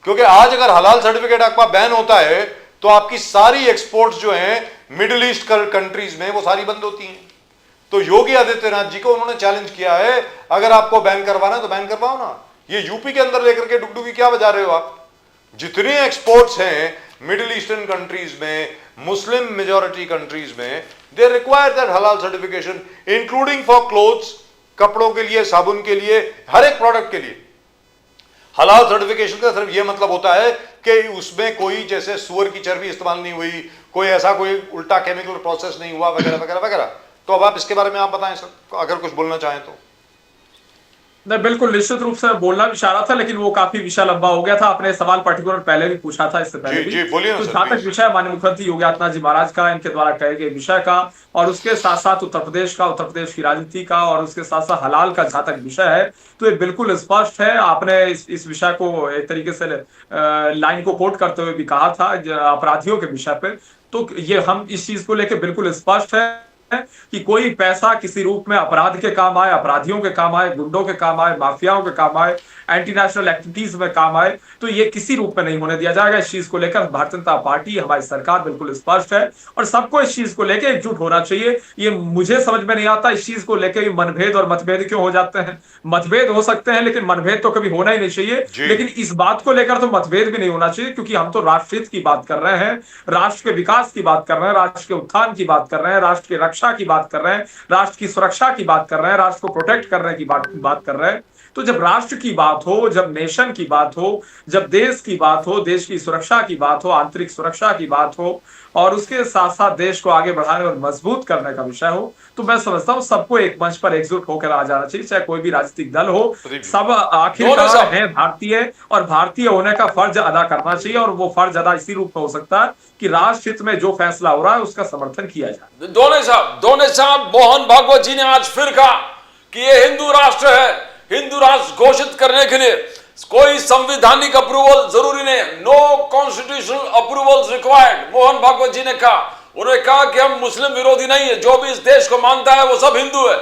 क्योंकि आज अगर हलाल सर्टिफिकेट आपका बैन होता है तो आपकी सारी एक्सपोर्ट्स जो हैं मिडिल ईस्ट कंट्रीज में वो सारी बंद होती हैं। तो योगी आदित्यनाथ जी को उन्होंने चैलेंज किया है, अगर आपको बैन करवाना है तो बैन करवाओ ना। ये यूपी के अंदर लेकर के डुगडुगी क्या बजा रहे हो आप? जितने एक्सपोर्ट्स हैं मिडिल ईस्टर्न कंट्रीज में, मुस्लिम मेजॉरिटी कंट्रीज में, दे रिक्वायर दैट हलाल सर्टिफिकेशन, इंक्लूडिंग फॉर क्लोथ्स, कपड़ों के लिए, साबुन के लिए, हर एक प्रोडक्ट के लिए। हलाल सर्टिफिकेशन का सिर्फ यह मतलब होता है कि उसमें कोई जैसे सुअर की चर्बी इस्तेमाल नहीं हुई, कोई ऐसा कोई उल्टा केमिकल प्रोसेस नहीं हुआ, वगैरह वगैरह वगैरह। तो अब आप इसके बारे में आप बताएं सर, अगर कुछ बोलना चाहें तो। नहीं, बिल्कुल निश्चित रूप से बोलना भी चाह रहा था, लेकिन वो काफी विषय लंबा हो गया था। आपने सवाल पर्टिकुलर पहले भी पूछा था, इससे पहले जी, भी। जी, बोलिए ना तो सर, जहां तक प्लीज। विषय माननीय मुख्यमंत्री योगी आदित्यनाथ जी महाराज का, इनके द्वारा कहे गए विषय का, और उसके साथ साथ उत्तर प्रदेश का, उत्तर प्रदेश की राजनीति का, और उसके साथ साथ हलाल का जहां तक विषय है, तो ये बिल्कुल स्पष्ट है। आपने इस विषय को एक तरीके से लाइन को कोट करते हुए भी कहा था अपराधियों के विषय पे। तो ये हम इस चीज को लेकर बिल्कुल स्पष्ट है कि कोई पैसा किसी रूप में अपराध के काम आए, अपराधियों के काम आए, गुंडों के काम आए, माफियाओं के काम आए, एंटी नेशनल एक्टिविटीज में काम आए, तो ये किसी रूप में नहीं होने दिया जाएगा। इस चीज को लेकर भारतीय जनता पार्टी, हमारी सरकार बिल्कुल स्पष्ट है, और सबको इस चीज को लेकर एकजुट होना चाहिए। ये मुझे समझ में नहीं आता इस चीज को लेकर मनभेद और मतभेद क्यों हो जाते हैं। मतभेद हो सकते हैं, लेकिन मनभेद तो कभी होना ही नहीं चाहिए। लेकिन इस बात को लेकर तो मतभेद भी नहीं होना चाहिए, क्योंकि हम तो राष्ट्र हित की बात कर रहे हैं, राष्ट्र के विकास की बात कर रहे हैं, राष्ट्र के उत्थान की बात कर रहे हैं, राष्ट्र की रक्षा की बात कर रहे हैं, राष्ट्र की सुरक्षा की बात कर रहे हैं, राष्ट्र को प्रोटेक्ट करने की बात कर रहे हैं। तो जब राष्ट्र की बात हो, जब नेशन की बात हो, जब देश की बात हो, देश की सुरक्षा की बात हो, आंतरिक सुरक्षा की बात हो, और उसके साथ साथ देश को आगे बढ़ाने और मजबूत करने का विषय हो, तो मैं समझता हूं सबको एक मंच पर एकजुट होकर आ जाना चाहिए, चाहे कोई भी राजनीतिक दल हो। सब आखिरकार है भारतीय, और भारतीय होने का फर्ज अदा करना चाहिए, और वो फर्ज अदा इसी रूप में हो सकता है कि राष्ट्र हित में जो फैसला हो रहा है उसका समर्थन किया जाए। दोने साहब मोहन भागवत जी ने आज फिर कहा कि ये हिंदू राष्ट्र है, हिंदू राष्ट्र घोषित करने के लिए कोई संवैधानिक अप्रूवल जरूरी नहीं, no constitutional approval required. Mohan Bhagwat ji ने कहा, उन्होंने कहा कि हम मुस्लिम विरोधी नहीं है, जो भी इस देश को मानता है वो सब हिंदू है।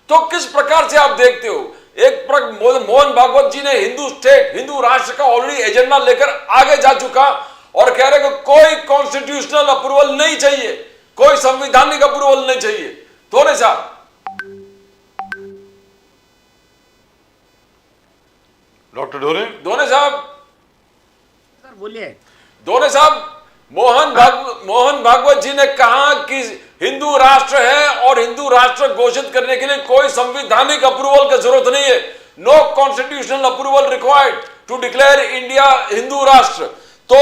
तो किस प्रकार से आप देखते हो, एक मोहन भागवत जी ने हिंदू स्टेट, हिंदू राष्ट्र का ऑलरेडी एजेंडा लेकर आगे जा चुका, और कह रहे कि कोई कॉन्स्टिट्यूशनल अप्रूवल नहीं चाहिए, कोई संवैधानिक अप्रूवल नहीं चाहिए। दोने साहब, डॉक्टर ढोरे, दोने साहब, सर बोलिए। दोने साहब, मोहन भागवत जी ने कहा कि हिंदू राष्ट्र है, और हिंदू राष्ट्र घोषित करने के लिए कोई संवैधानिक अप्रूवल की जरूरत नहीं है, no constitutional approval required to declare India Hindu Rashtra. तो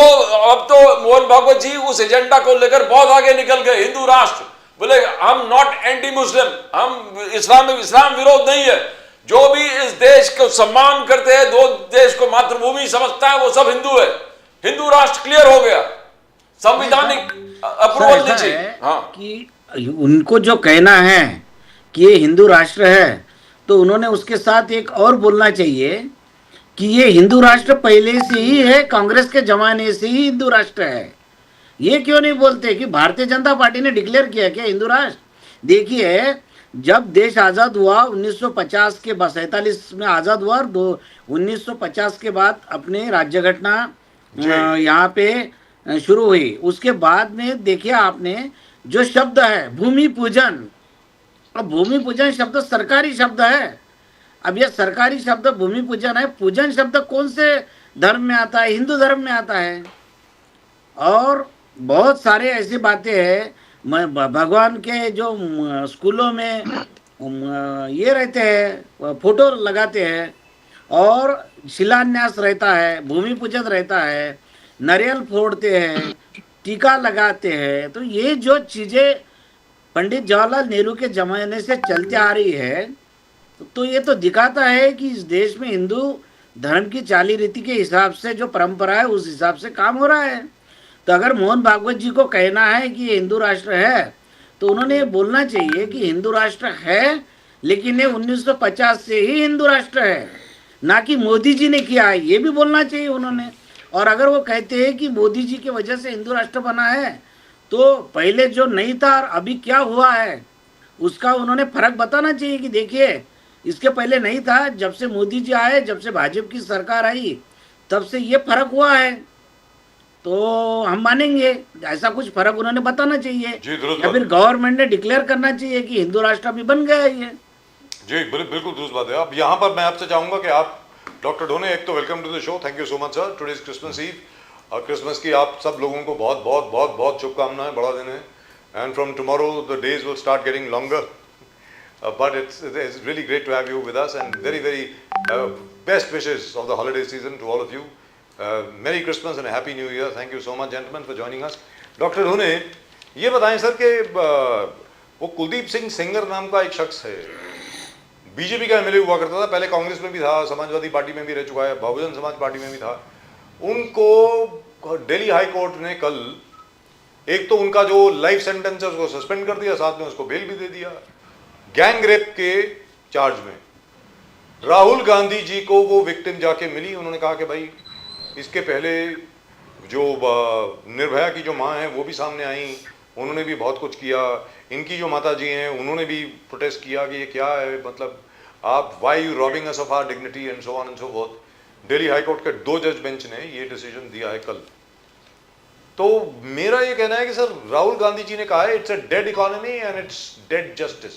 अब तो मोहन भागवत जी उस एजेंडा को लेकर बहुत आगे निकल गए। हिंदू राष्ट्र बोले, हम नॉट एंटी मुस्लिम, हम इस्लाम विरोध नहीं है, जो भी इस देश को सम्मान करते हैं, दो देश को मातृभूमि समझता है, वो सब हिंदू है। हिंदू राष्ट्र क्लियर हो गया, संवैधानिक अप्रूवल नहीं चाहिए। हाँ, कि उनको जो कहना है कि ये हिंदू राष्ट्र है, तो उन्होंने उसके साथ एक और बोलना चाहिए कि ये हिंदू राष्ट्र पहले से ही है, कांग्रेस के जमाने से ही हिंदू राष्ट्र है। ये क्यों नहीं बोलते कि भारतीय जनता पार्टी ने डिक्लेयर किया क्या हिंदू राष्ट्र। देखिए, जब देश आज़ाद हुआ 1950 के बाद, 47 में आज़ाद हुआ, और 1950 के बाद अपने राज्य घटना यहाँ पे शुरू हुई। उसके बाद में देखिए आपने जो शब्द है भूमि पूजन, अब भूमि पूजन शब्द सरकारी शब्द है। अब यह सरकारी शब्द भूमि पूजन है, पूजन शब्द कौन से धर्म में आता है, हिंदू धर्म में आता है। और बहुत सारे ऐसी बातें हैं, भगवान के जो स्कूलों में ये रहते हैं, फोटो लगाते हैं, और शिलान्यास रहता है, भूमि पूजन रहता है, नारियल फोड़ते हैं, टीका लगाते हैं। तो ये जो चीज़ें पंडित जवाहरलाल नेहरू के ज़माने से चलते आ रही है, तो ये तो दिखाता है कि इस देश में हिंदू धर्म की चाली रीति के हिसाब से जो परंपरा है, उस हिसाब से काम हो रहा है। तो अगर मोहन भागवत जी को कहना है कि ये हिंदू राष्ट्र है, तो उन्होंने ये बोलना चाहिए कि हिंदू राष्ट्र है, लेकिन ये 1950 से ही हिंदू राष्ट्र है, ना कि मोदी जी ने किया है, ये भी बोलना चाहिए उन्होंने। और अगर वो कहते हैं कि मोदी जी की वजह से हिंदू राष्ट्र बना है, तो पहले जो नहीं था और अभी क्या हुआ है उसका उन्होंने फर्क बताना चाहिए कि देखिए, इसके पहले नहीं था, जब से मोदी जी आए, जब से भाजपा की सरकार आई, तब से ये फर्क हुआ है, तो हम मानेंगे। ऐसा कुछ फर्क उन्होंने बताना चाहिए, या फिर गवर्नमेंट ने डिक्लेयर करना चाहिए कि हिंदू राष्ट्र अभी बन गया है ये। जी बिल्कुल दुरुस्त बात है। अब यहाँ पर मैं आपसे चाहूंगा कि आप डॉक्टर ढोने, एक तो welcome to the show, thank you so much sir. Today is Christmas Eve, और क्रिसमस की आप सब लोगों को बहुत बहुत बहुत बहुत शुभकामनाएं, बड़ा दिन है, and from tomorrow the days will start getting longer. but it's really great to have you with us, and very best wishes of the holiday season to all of you. Merry Christmas and a Happy New Year. Thank you so much, gentlemen, for joining us. Doctor हुने, ये बताएं सर कि वो कुलदीप सिंह सेंगर नाम का एक शख्स है, बीजेपी का एमएलए हुआ करता था, पहले कांग्रेस में भी था, समाजवादी पार्टी में भी रह चुका है, बहुजन समाज पार्टी में भी था। उनको दिल्ली हाई कोर्ट ने कल एक तो उनका जो लाइफ सेंटेंस है उसको सस्पेंड कर दिया, साथ में उसको बेल भी दे दिया, गैंग रेप के चार्ज में। राहुल गांधी जी को वो विक्टिम जाके मिली, उन्होंने कहा कि भाई इसके पहले जो निर्भया की जो माँ है वो भी सामने आई, उन्होंने भी बहुत कुछ किया, इनकी जो माता जी हैं उन्होंने भी प्रोटेस्ट किया कि ये क्या है, मतलब आप why you robbing us of our dignity and so on and so forth. Delhi high court के 2 जज बेंच ने ये डिसीजन दिया है कल। तो मेरा ये कहना है कि सर राहुल गांधी जी ने कहा है it's a dead economy and it's dead justice,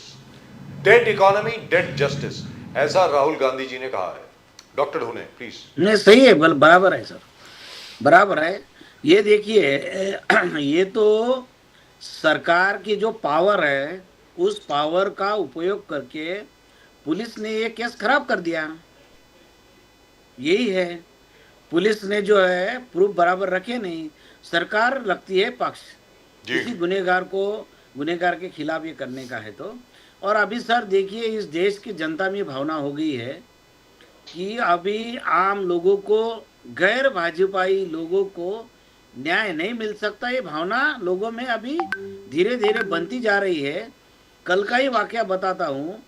dead economy dead justice, ऐसा राहुल गांधी जी ने कहा है। डॉक्टर हुने प्लीज। नहीं सही है, बराबर है सर, बराबर है। ये देखिए ये तो सरकार की जो पावर है उस पावर का उपयोग करके पुलिस ने ये केस खराब कर दिया, यही है। पुलिस ने जो है प्रूफ बराबर रखे नहीं, सरकार रखती है पक्ष किसी गुनहगार के खिलाफ ये करने का है तो। और अभी सर देखिए इस देश की जनता में भावना हो गई है कि अभी आम लोगों को, गैर भाजपाई लोगों को न्याय नहीं मिल सकता, ये भावना लोगों में अभी धीरे धीरे बनती जा रही है। कल का ही वाकया बताता हूँ,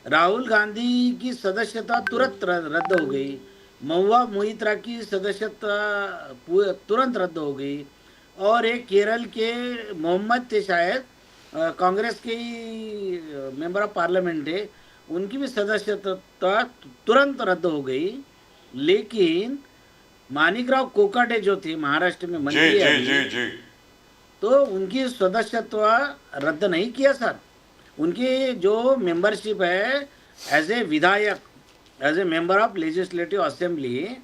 राहुल गांधी की सदस्यता तुरंत रद्द हो गई, महुआ मोइत्रा की सदस्यता तुरंत रद्द हो गई, और एक केरल के मोहम्मद थे शायद, कांग्रेस के ही मेंबर ऑफ पार्लियामेंट है, उनकी भी सदस्यता तुरंत रद्द हो गई। लेकिन माणिकराव कोकाटे जो थे महाराष्ट्र में मंत्री हैं, तो उनकी सदस्यता रद्द नहीं किया सर, उनकी जो मेंबरशिप है as a vidhayak, as a member of legislative assembly,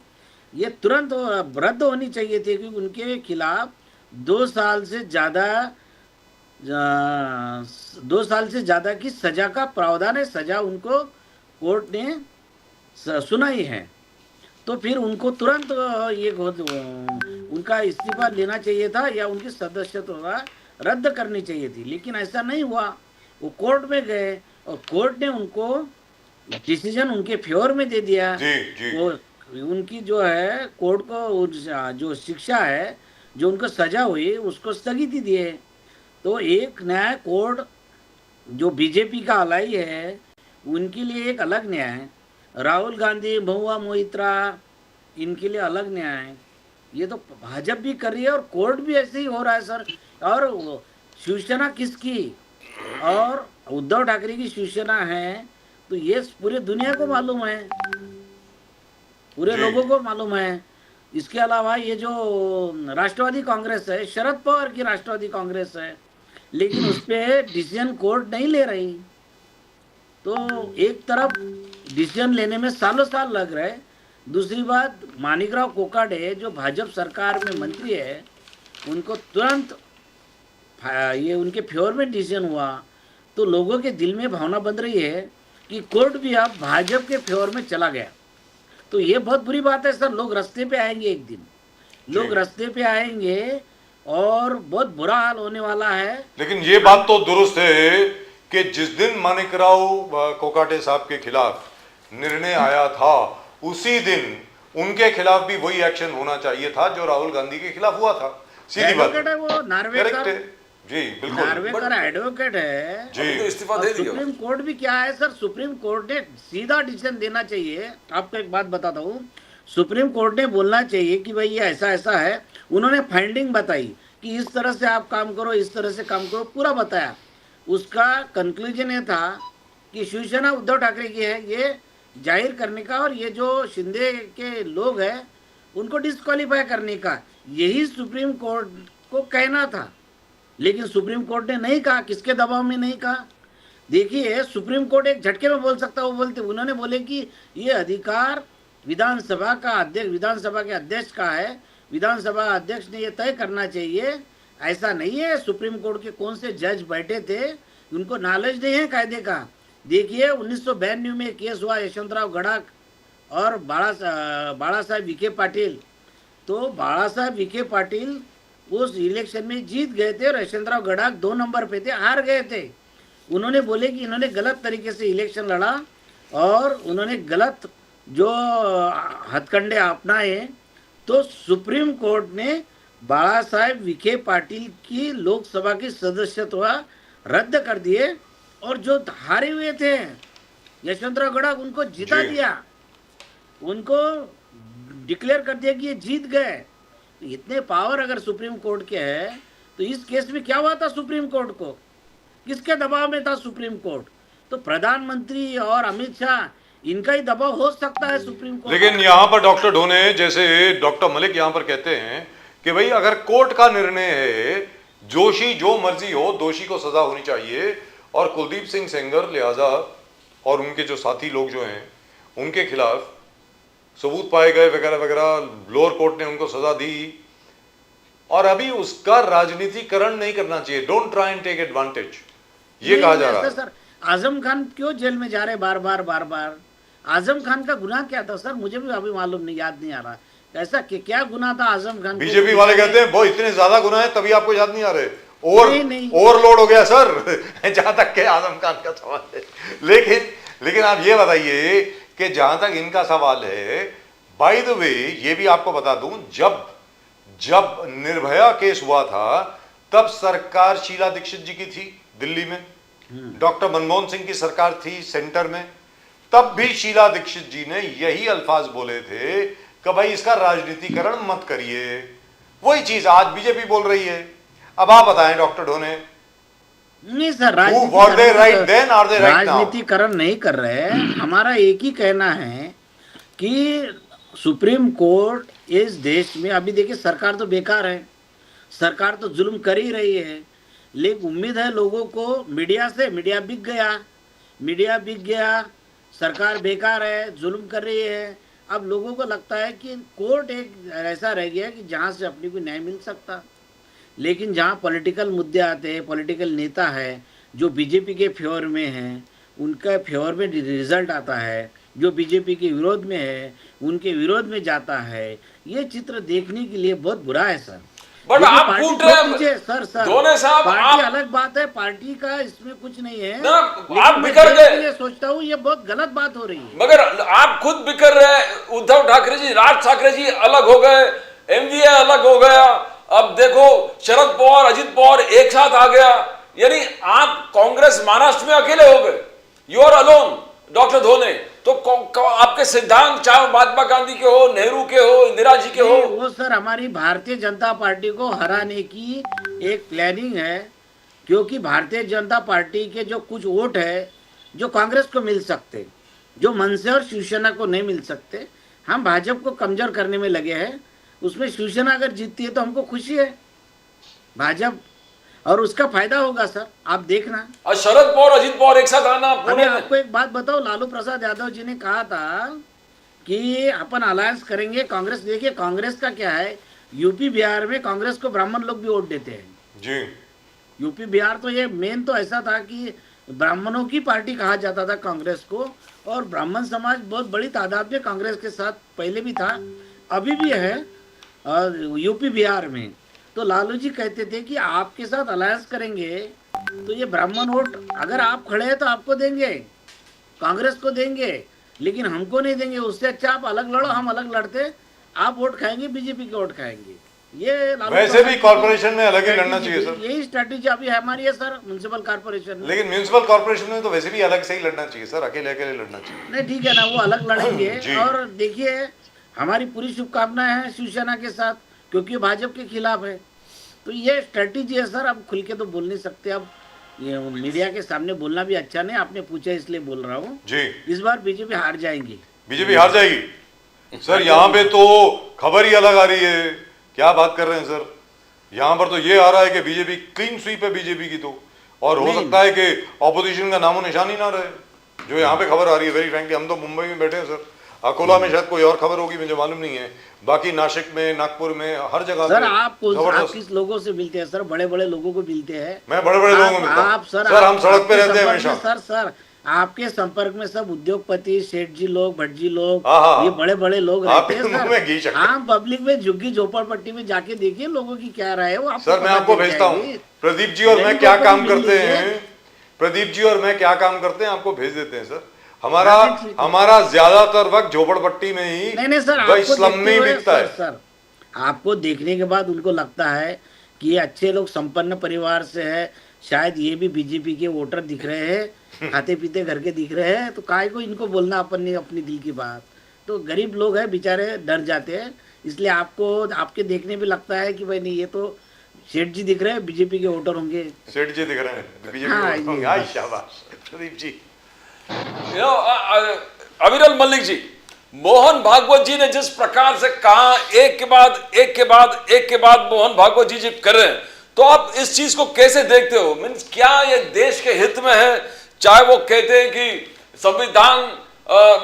ये तुरंत रद्द होनी चाहिए थी, क्योंकि उनके खिलाफ 2 साल से ज़्यादा की सजा का प्रावधान है, सजा उनको कोर्ट ने सुनाई है। तो फिर उनको तुरंत ये उनका इस्तीफा लेना चाहिए था या उनकी सदस्यता रद्द करनी चाहिए थी, लेकिन ऐसा नहीं हुआ। वो कोर्ट में गए और कोर्ट ने उनको डिसीजन उनके फेवर में दे दिया। वो उनकी जो है कोर्ट को जो शिक्षा है, जो उनको सजा हुई, उसको स्थगित दिए। तो एक न्याय कोर्ट जो बीजेपी का अलाई है उनके लिए एक अलग न्याय है, राहुल गांधी, महुआ मोइत्रा, इनके लिए अलग न्याय है। ये तो भाजपा भी कर रही है और कोर्ट भी ऐसे ही हो रहा है सर। और शिवसेना किसकी, और उद्धव ठाकरे की शिवसेना है, तो ये पूरे दुनिया को मालूम है, पूरे लोगों को मालूम है। इसके अलावा ये जो राष्ट्रवादी कांग्रेस है, शरद पवार की राष्ट्रवादी कांग्रेस है, लेकिन उस पर डिसीजन कोर्ट नहीं ले रही। तो एक तरफ डिसीजन लेने में सालों साल लग रहे, दूसरी बात माणिकराव कोकाटे जो भाजपा सरकार में मंत्री है, उनको तुरंत ये उनके फेवर में डिसीजन हुआ, तो लोगों के दिल में भावना बन रही है कि कोर्ट भी अब भाजपा के फेवर में चला गया। तो ये बहुत बुरी बात है सर। लोग रास्ते पे आएंगे, एक दिन लोग रास्ते पे आएंगे और बहुत बुरा हाल होने वाला है। लेकिन ये बात तो दुरुस्त है कि जिस दिन माणिकराव कोकाटे साहब के खिलाफ निर्णय आया था, उसी दिन उनके खिलाफ भी वही एक्शन होना चाहिए था जो राहुल गांधी के खिलाफ हुआ था। सीधी बात है, वो नार्वे का, जी बिल्कुल, नार्वे का एडवोकेट है जी, तो इस्तीफा दे दिया। सुप्रीम कोर्ट भी क्या है सर, सुप्रीम कोर्ट ने सीधा डिसीजन देना चाहिए। आपको एक बात बताता हूँ, सुप्रीम कोर्ट ने बोलना चाहिए कि भाई ये ऐसा ऐसा है। उन्होंने फाइंडिंग बताई कि इस तरह से आप काम करो, इस तरह से काम करो, पूरा बताया। उसका कंक्लूजन ये था कि शिवसेना उद्धव ठाकरे की है, ये जाहिर करने का, और ये जो शिंदे के लोग हैं उनको डिस्क्वालीफाई करने का, यही सुप्रीम कोर्ट को कहना था। लेकिन सुप्रीम कोर्ट ने नहीं कहा, किसके दबाव में नहीं कहा। देखिए सुप्रीम कोर्ट एक झटके में बोल सकता, वो बोलते, उन्होंने बोले कि ये अधिकार विधानसभा का अध्यक्ष, विधानसभा के अध्यक्ष का है, विधानसभा अध्यक्ष ने ये तय करना चाहिए। ऐसा नहीं है, सुप्रीम कोर्ट के कौन से जज बैठे थे, उनको नॉलेज नहीं है कायदे का देखिए 1992 में केस हुआ यशवंतराव गडाख और बाला साहेब विखे पाटिल। तो बाला साहेब विखे पाटिल उस इलेक्शन में जीत गए थे और यशवंतराव गडाख 2 नंबर पे थे, हार गए थे। उन्होंने बोले कि इन्होंने गलत तरीके से इलेक्शन लड़ा और उन्होंने गलत जो हथकंडे अपनाए। तो सुप्रीम कोर्ट ने बाला साहेब विखे पाटिल की लोकसभा की सदस्यत्व रद्द कर दिए और जो हारे हुए थे यशवंतराव गडाख उनको जिता जी। दिया, उनको डिक्लेयर कर दिया कि ये जीत गए। तो इतने पावर अगर सुप्रीम कोर्ट के है तो इस केस में क्या हुआ था सुप्रीम कोर्ट को, किसके दबाव में था सुप्रीम कोर्ट? तो प्रधानमंत्री और अमित शाह इनका ही दबाव हो सकता है सुप्रीम कोर्ट। लेकिन यहाँ पर डॉक्टर ढोने जैसे डॉक्टर मलिक यहाँ पर कहते हैं कि भाई अगर कोर्ट का निर्णय है, जोशी जो मर्जी हो, दोषी को सजा होनी चाहिए, और कुलदीप सिंह सेंगर लिहाजा और उनके जो साथी लोग जो हैं उनके खिलाफ सबूत पाए गए वगैरह वगैरह, लोअर कोर्ट ने उनको सजा दी, और अभी उसका राजनीतिकरण नहीं करना चाहिए, don't try and take advantage, ये कहा जा रहा है। सर आजम खान क्यों जेल में जा रहे बार बार? आजम खान का गुनाह क्या था सर? मुझे भी अभी मालूम नहीं, याद नहीं आ रहा ऐसा कि क्या गुनाह था आजम खान? बीजेपी वाले कहते हैं वो इतने ज्यादा गुनाह है तभी आपको याद नहीं आ रहे, नहीं। ओवरलोड हो गया सर जहां तक के आजम खान का सवाल है। लेकिन आप ये बताइए कि जहां तक इनका सवाल है, बाय द वे ये भी आपको बता दूं, जब निर्भया केस हुआ था तब सरकार शीला दीक्षित जी की थी दिल्ली में, डॉक्टर मनमोहन सिंह की सरकार थी सेंटर में, तब भी शीला दीक्षित जी ने यही अल्फाज बोले थे कि भाई इसका राजनीतिकरण मत करिए। वही चीज आज बीजेपी बोल रही है। अब आप बताएं डॉक्टर ढोने, नहीं सर, राजनीतिकरण नहीं कर रहे हैं। हमारा एक ही कहना है कि सुप्रीम कोर्ट इस देश में, अभी देखिए सरकार तो बेकार है, सरकार तो जुल्म कर ही रही है, लेकिन उम्मीद है लोगों को मीडिया से, मीडिया बिक गया, सरकार बेकार है, जुल्म कर रही है। अब लोगों को लगता है कि कोर्ट एक ऐसा रह गया कि जहाँ से अपने को न्याय मिल सकता, लेकिन जहाँ पॉलिटिकल मुद्दे आते हैं, पॉलिटिकल नेता है जो बीजेपी के फेवर में हैं, उनका फेवर में रिजल्ट आता है, जो बीजेपी के विरोध में है उनके विरोध में जाता है। ये चित्र देखने के लिए बहुत बुरा है सर। बट आप फूट रहे हैं सर दोनों साहब, पार्टी अलग बात है, पार्टी का इसमें कुछ नहीं है ना, लेकिन आप मैं बिखर गए। ये सोचता हूँ ये बहुत गलत बात हो रही है। मगर आप खुद बिखर रहे हैं, उद्धव ठाकरे जी, राज ठाकरे जी अलग हो गए, एमवीए अलग हो गया, अब देखो शरद पवार, अजित पवार एक साथ आ गया, यानी आप कांग्रेस महाराष्ट्र में अकेले हो गए, यू आर अलोन डॉक्टर धोने। तो आपके सिद्धांत चाहे महात्मा गांधी के हो, नेहरू के हो, इंदिरा जी के हो, वो सर हमारी भारतीय जनता पार्टी को हराने की एक प्लानिंग है, क्योंकि भारतीय जनता पार्टी के जो कुछ वोट है जो कांग्रेस को मिल सकते, जो मनसे और शिवसेना को नहीं मिल सकते, हम भाजपा को कमजोर करने में लगे हैं। उसमें शिवसेना अगर जीतती है तो हमको खुशी है, भाजपा, और उसका फायदा होगा सर, आप देखना। और शरद पवार, अजित पवार एक साथ आना अभी पुणे में। आपको एक बात बताओ, लालू प्रसाद यादव जी ने कहा था कि अपन अलायंस करेंगे कांग्रेस। देखिए कांग्रेस का क्या है, यूपी बिहार में कांग्रेस को ब्राह्मण लोग भी वोट देते हैं जी। यूपी बिहार तो ये मेन तो ऐसा था कि ब्राह्मणों की पार्टी कहा जाता था कांग्रेस को, और ब्राह्मण समाज बहुत बड़ी तादाद में कांग्रेस के साथ पहले भी था, अभी भी है यूपी बिहार में। तो लालू जी कहते थे कि आपके साथ अलायंस करेंगे तो ये ब्राह्मण वोट अगर आप खड़े हैं तो आपको देंगे, कांग्रेस को देंगे, लेकिन हमको नहीं देंगे। उससे अच्छा आप अलग लड़ो, हम अलग लड़ते, आप वोट खाएंगे, बीजेपी के वोट खाएंगे। ये वैसे भी कॉर्पोरेशन में अलग ही लड़ना चाहिए सर, यही स्ट्रेटेजी अभी हमारी है सर म्युनिसिपल कॉर्पोरेशन में। लेकिन म्यूनिसिपल कॉर्पोरेशन में तो वैसे भी अलग से ही लड़ना चाहिए सर, अकेले अकेले लड़ना चाहिए। नहीं ठीक है ना, वो अलग लड़ेंगे। जी। और देखिए हमारी पूरी शुभकामनाएं हैं शिवसेना के साथ, क्योंकि भाजपा के खिलाफ है। तो ये स्ट्रेटेजी है सर, अब खुल के तो बोल नहीं सकते, अब ये मीडिया के सामने बोलना भी अच्छा नहीं, आपने पूछा इसलिए बोल रहा हूँ जी। इस बार बीजेपी हार जाएंगी, बीजेपी हार जाएगी सर, यहाँ पे तो खबर ही अलग आ रही है। क्या बात कर रहे हैं सर, यहाँ पर तो ये आ रहा है कि बीजेपी क्लीन स्वीप है बीजेपी की, तो और हो सकता है कि ऑपोजिशन का नामो निशान ही ना रहे, जो यहाँ पे खबर आ रही है। वेरी फ्रैंकली हम तो मुंबई में बैठे हैं सर, अकोला में शायद कोई और खबर होगी, मुझे मालूम नहीं है, बाकी नासिक में, नागपुर में, हर जगह सर पे आप किस लोगों से मिलते हैं सर? बड़े बड़े लोगों को मिलते हैं। मैं बड़े बड़े लोगों को मिलता हूं। आप सर हम सड़क पे रहते हैं हमेशा। सर आपके संपर्क में सब उद्योगपति, सेठ जी लोग, भट्ट जी लोग, हाँ, हाँ, ये हाँ। बड़े बड़े लोग आपके रहते हैं मुंह में घी सर। शक्कर। हाँ, पब्लिक में झुग्गी झोपड़पट्टी में जाके देखिए लोगों की क्या राय है, वो आपको सर मैं पता आपको चल भेजता हूँ, जाएगी। प्रदीप जी और मैं गरीबों क्या को भी काम मिल करते लीजिए। हैं, प्रदीप जी और मैं क्या काम करते हैं आपको भेज देते हैं सर। हमारा हाँ, ठीक है। हमारा ज्यादातर वक्त झोपड़पट्टी में ही, नहीं सर, वही आपको स्लम में देखते ही हुए बीतता सर, है। सर आपको देखने के बाद उनको लगता है कि ये अच्छे लोग संपन्न परिवार से है, शायद ये भी बीजेपी के वोटर दिख रहे हैं, खाते पीते घर के दिख रहे हैं, तो काहे को इनको बोलना अपनी अपनी दिल की बात। तो गरीब लोग हैं बेचारे, डर जाते हैं, इसलिए आपको आपके देखने में लगता है कि भाई नहीं ये तो सेठ जी दिख रहे हैं, बीजेपी के वोटर होंगे। सेठ जी दिख रहे हैं बीजेपी हाँ, के वोट होंगे। ये आई बस। शाबाश प्रदीप जी। अविरल मलिक जी, मोहन भागवत जी ने जिस प्रकार से कहा, एक के बाद एक के बाद एक के बाद मोहन भागवत जी कर रहे हैं, तो आप इस चीज को कैसे देखते हो? मीन्स क्या ये देश के हित में है? चाहे वो कहते हैं कि संविधान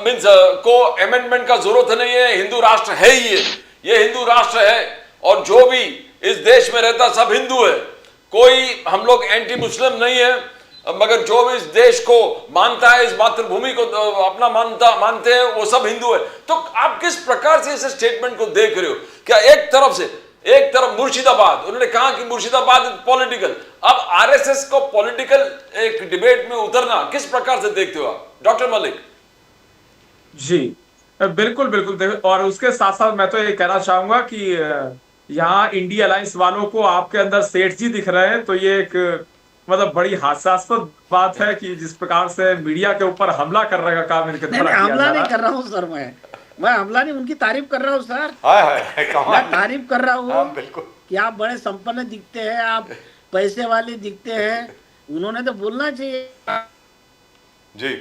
मीन्स को अमेंडमेंट का जरूरत नहीं है, हिंदू राष्ट्र है ही ये हिंदू राष्ट्र है और जो भी इस देश में रहता सब हिंदू है, कोई हम लोग एंटी मुस्लिम नहीं है, मगर जो भी इस देश को मानता है, इस मातृभूमि को अपना मानते हैं, वो सब हिंदू है। तो आप किस प्रकार से इस स्टेटमेंट को देख रहे हो? क्या एक तरफ मुर्शिदाबाद, उन्होंने कहा कि मुर्शिदाबाद पॉलिटिकल, अब आरएसएस को पॉलिटिकल एक डिबेट में उतरना किस प्रकार से देखते हो आप, डॉक्टर मलिक? जी बिल्कुल बिल्कुल देखो, और उसके साथ साथ मैं तो ये कहना चाहूंगा कि यहाँ इंडिया अलायंस वालों को आपके अंदर सेठ जी दिख रहे हैं, तो ये एक मतलब बड़ी हास्यास्पद बात है कि जिस प्रकार से मीडिया के ऊपर हमला करने का काम इनके नहीं द्वारा नहीं, किया हमला जा नहीं रहा कर रहा हूँ सर, मैं हमला नहीं, उनकी तारीफ कर रहा हूँ सर। हाय हाय मैं कमाल। तारीफ कर रहा हाँ हूँ बिल्कुल। कि आप बड़े संपन्न दिखते हैं, आप पैसे वाले दिखते हैं, उन्होंने तो बोलना चाहिए। जी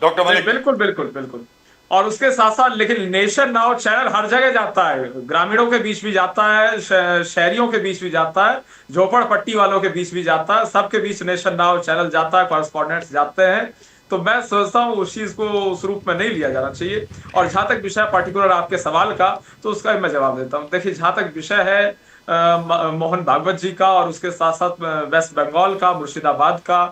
डॉक्टर है। मलिक। बिल्कुल बिल्कुल बिल्कुल। और उसके साथ साथ लेकिन नेशन नाउ चैनल हर जगह जाता है, ग्रामीणों के बीच भी जाता है, शहरियों के बीच भी जाता है, झोपड़पट्टी वालों के बीच भी जाता है, सबके बीच नेशन नाउ चैनल जाता है, कॉरेस्पॉन्डेंट्स जाते हैं। तो मैं सोचता हूँ उस चीज को उस रूप में नहीं लिया जाना चाहिए। और जहां तक विषय पर्टिकुलर आपके सवाल का, तो उसका मैं जवाब देता हूँ। देखिए, जहां तक विषय है मोहन भागवत जी का और उसके साथ साथ वेस्ट बंगाल का, मुर्शिदाबाद का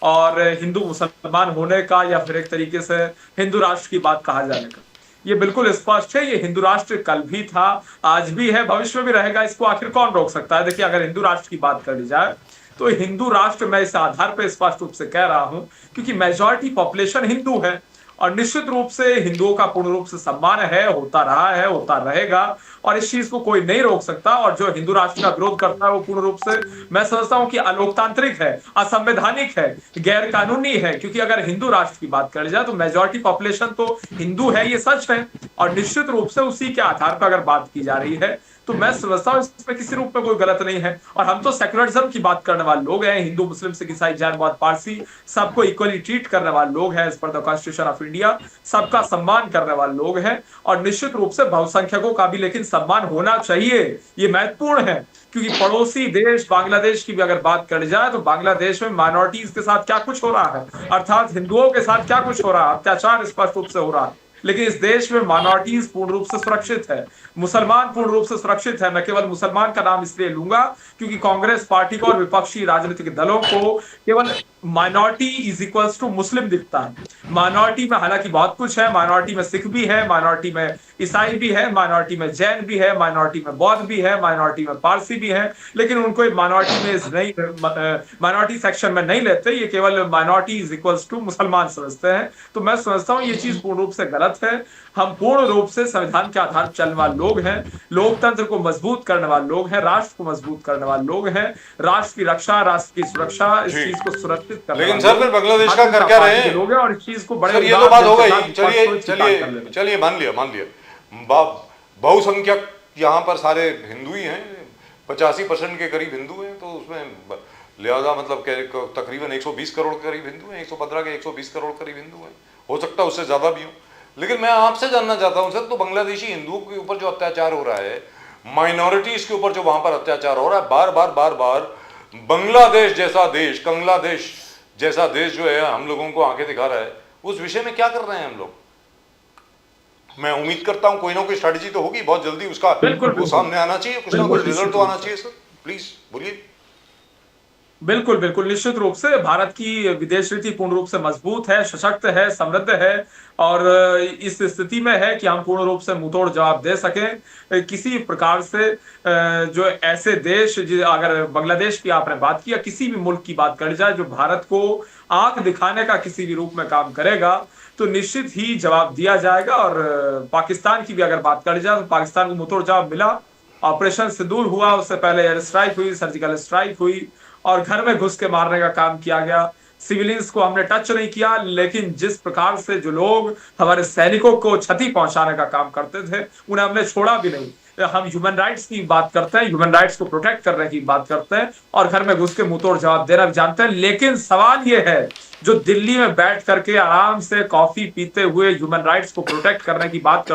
और हिंदू मुसलमान होने का, या फिर एक तरीके से हिंदू राष्ट्र की बात कहा जाने का, ये बिल्कुल स्पष्ट है। ये हिंदू राष्ट्र कल भी था, आज भी है, भविष्य में भी रहेगा। इसको आखिर कौन रोक सकता है? देखिए, अगर हिंदू राष्ट्र की बात कर ली जाए तो हिंदू राष्ट्र मैं इस आधार पर स्पष्ट रूप से कह रहा हूं क्योंकि मेजॉरिटी पॉपुलेशन हिंदू है और निश्चित रूप से हिंदुओं का पूर्ण रूप से सम्मान है, होता रहा है, होता रहेगा, और इस चीज को कोई नहीं रोक सकता। और जो हिंदू राष्ट्र का विरोध करता है वो पूर्ण रूप से मैं समझता हूं कि अलोकतांत्रिक है, असंवैधानिक है, गैर कानूनी है। क्योंकि अगर हिंदू राष्ट्र की बात करी जाए तो मेजॉरिटी पॉपुलेशन तो हिंदू है, ये सच है, और निश्चित रूप से उसी के आधार पर अगर बात की जा रही है तो मैं समझता हूं इसमें किसी रूप में कोई गलत नहीं है। और हम तो सेक्युलरिज्म की बात करने वाले लोग हैं, हिंदू मुस्लिम सिख ईसाई जैन बौद्ध पारसी सबको इक्वली ट्रीट करने वाले लोग हैं, as per the constitution of India सबका सम्मान करने वाले लोग हैं। और निश्चित रूप से बहुसंख्यकों का भी लेकिन सम्मान होना चाहिए, ये महत्वपूर्ण है। क्योंकि पड़ोसी देश बांग्लादेश की भी अगर बात कर जाए तो बांग्लादेश में माइनॉरिटीज के साथ क्या कुछ हो रहा है, अर्थात हिंदुओं के साथ क्या कुछ हो रहा है, अत्याचार स्पष्ट रूप से हो रहा है। लेकिन इस देश में माइनॉरिटीज पूर्ण रूप से सुरक्षित है, मुसलमान पूर्ण रूप से सुरक्षित है। मैं केवल मुसलमान का नाम इसलिए लूंगा क्योंकि कांग्रेस पार्टी को और विपक्षी राजनीतिक दलों को केवल माइनॉरिटी इज इक्वल्स टू मुस्लिम दिखता है। माइनॉरिटी में हालांकि बहुत कुछ है, माइनॉरिटी में सिख भी है, माइनॉरिटी में ईसाई भी है, माइनॉरिटी में जैन भी है, माइनॉरिटी में बौद्ध भी है, माइनॉरिटी में पारसी भी है, लेकिन उनको माइनॉरिटी में नहीं, माइनॉरिटी सेक्शन में नहीं लेते। ये केवल माइनॉरिटी इज इक्वल्स टू मुसलमान समझते हैं। तो मैं समझता हूँ ये चीज पूर्ण रूप से गलत है। हम पूर्ण रूप से संविधान के आधार पर चलने वाले लोग हैं, लोकतंत्र को मजबूत करने वाले लोग हैं, राष्ट्र को मजबूत करने वाले लोग हैं, राष्ट्र की रक्षा, राष्ट्र की सुरक्षा, इस चीज को सुरक्षित करने लेकिन वाले सर फिर बांग्लादेश का कर क्या रहे हैं लोग हैं। और इस चीज को बड़े सर, ये तो बात हो गई। चलिए उदार चलिए चलिए मान लिया बहुसंख्यक यहाँ पर सारे हिंदू ही हैं, 85% के करीब हिंदू हैं, तो उसमें लिहाजा मतलब तकरीबन 120 करोड़ करीब हिंदू हैं, 115 के 120 करोड़ करीब हिंदू हैं, हो सकता है उससे ज़्यादा भी हो। लेकिन मैं आपसे जानना चाहता हूं सर, तो बांग्लादेशी हिंदुओं के ऊपर जो अत्याचार हो रहा है, माइनॉरिटीज के ऊपर जो वहां पर अत्याचार हो रहा है, बार बार बांग्लादेश जैसा देश, कंगलादेश जैसा देश जो है हम लोगों को आंखें दिखा रहा है, उस विषय में क्या कर रहे हैं हम लोग? मैं उम्मीद करता हूं कोई ना कोई स्ट्रेटजी तो होगी बहुत जल्दी, उसका वो सामने आना चाहिए, कुछ ना कुछ रिजल्ट तो आना चाहिए। सर प्लीज बोलिए। बिल्कुल बिल्कुल, निश्चित रूप से भारत की विदेश नीति पूर्ण रूप से मजबूत है, सशक्त है, समृद्ध है और इस स्थिति में है कि हम पूर्ण रूप से मुंहतोड़ जवाब दे सकें किसी प्रकार से। जो ऐसे देश, अगर बांग्लादेश की आपने बात की या किसी भी मुल्क की बात करी जाए जो भारत को आंख दिखाने का किसी भी रूप में काम करेगा, तो निश्चित ही जवाब दिया जाएगा। और पाकिस्तान की भी अगर बात करी जाए तो पाकिस्तान को मुंहतोड़ जवाब मिला। ऑपरेशन सिंदूर हुआ, उससे पहले एयर स्ट्राइक हुई, सर्जिकल स्ट्राइक हुई और घर में घुस के मारने का काम किया गया। सिविलियंस को हमने टच नहीं किया, लेकिन जिस प्रकार से जो लोग हमारे सैनिकों को क्षति पहुंचाने का काम करते थे उन्हें हमने छोड़ा भी नहीं। हम ह्यूमन राइट्स की बात करते हैं, ह्यूमन राइट्स को प्रोटेक्ट करने की बात करते हैं और घर में घुस के मुंहतोड़ जवाब देना भी जानते हैं। लेकिन सवाल यह है, जो दिल्ली में बैठ करके आराम से कॉफी पीते हुए ह्यूमन राइट्स को प्रोटेक्ट करने की बात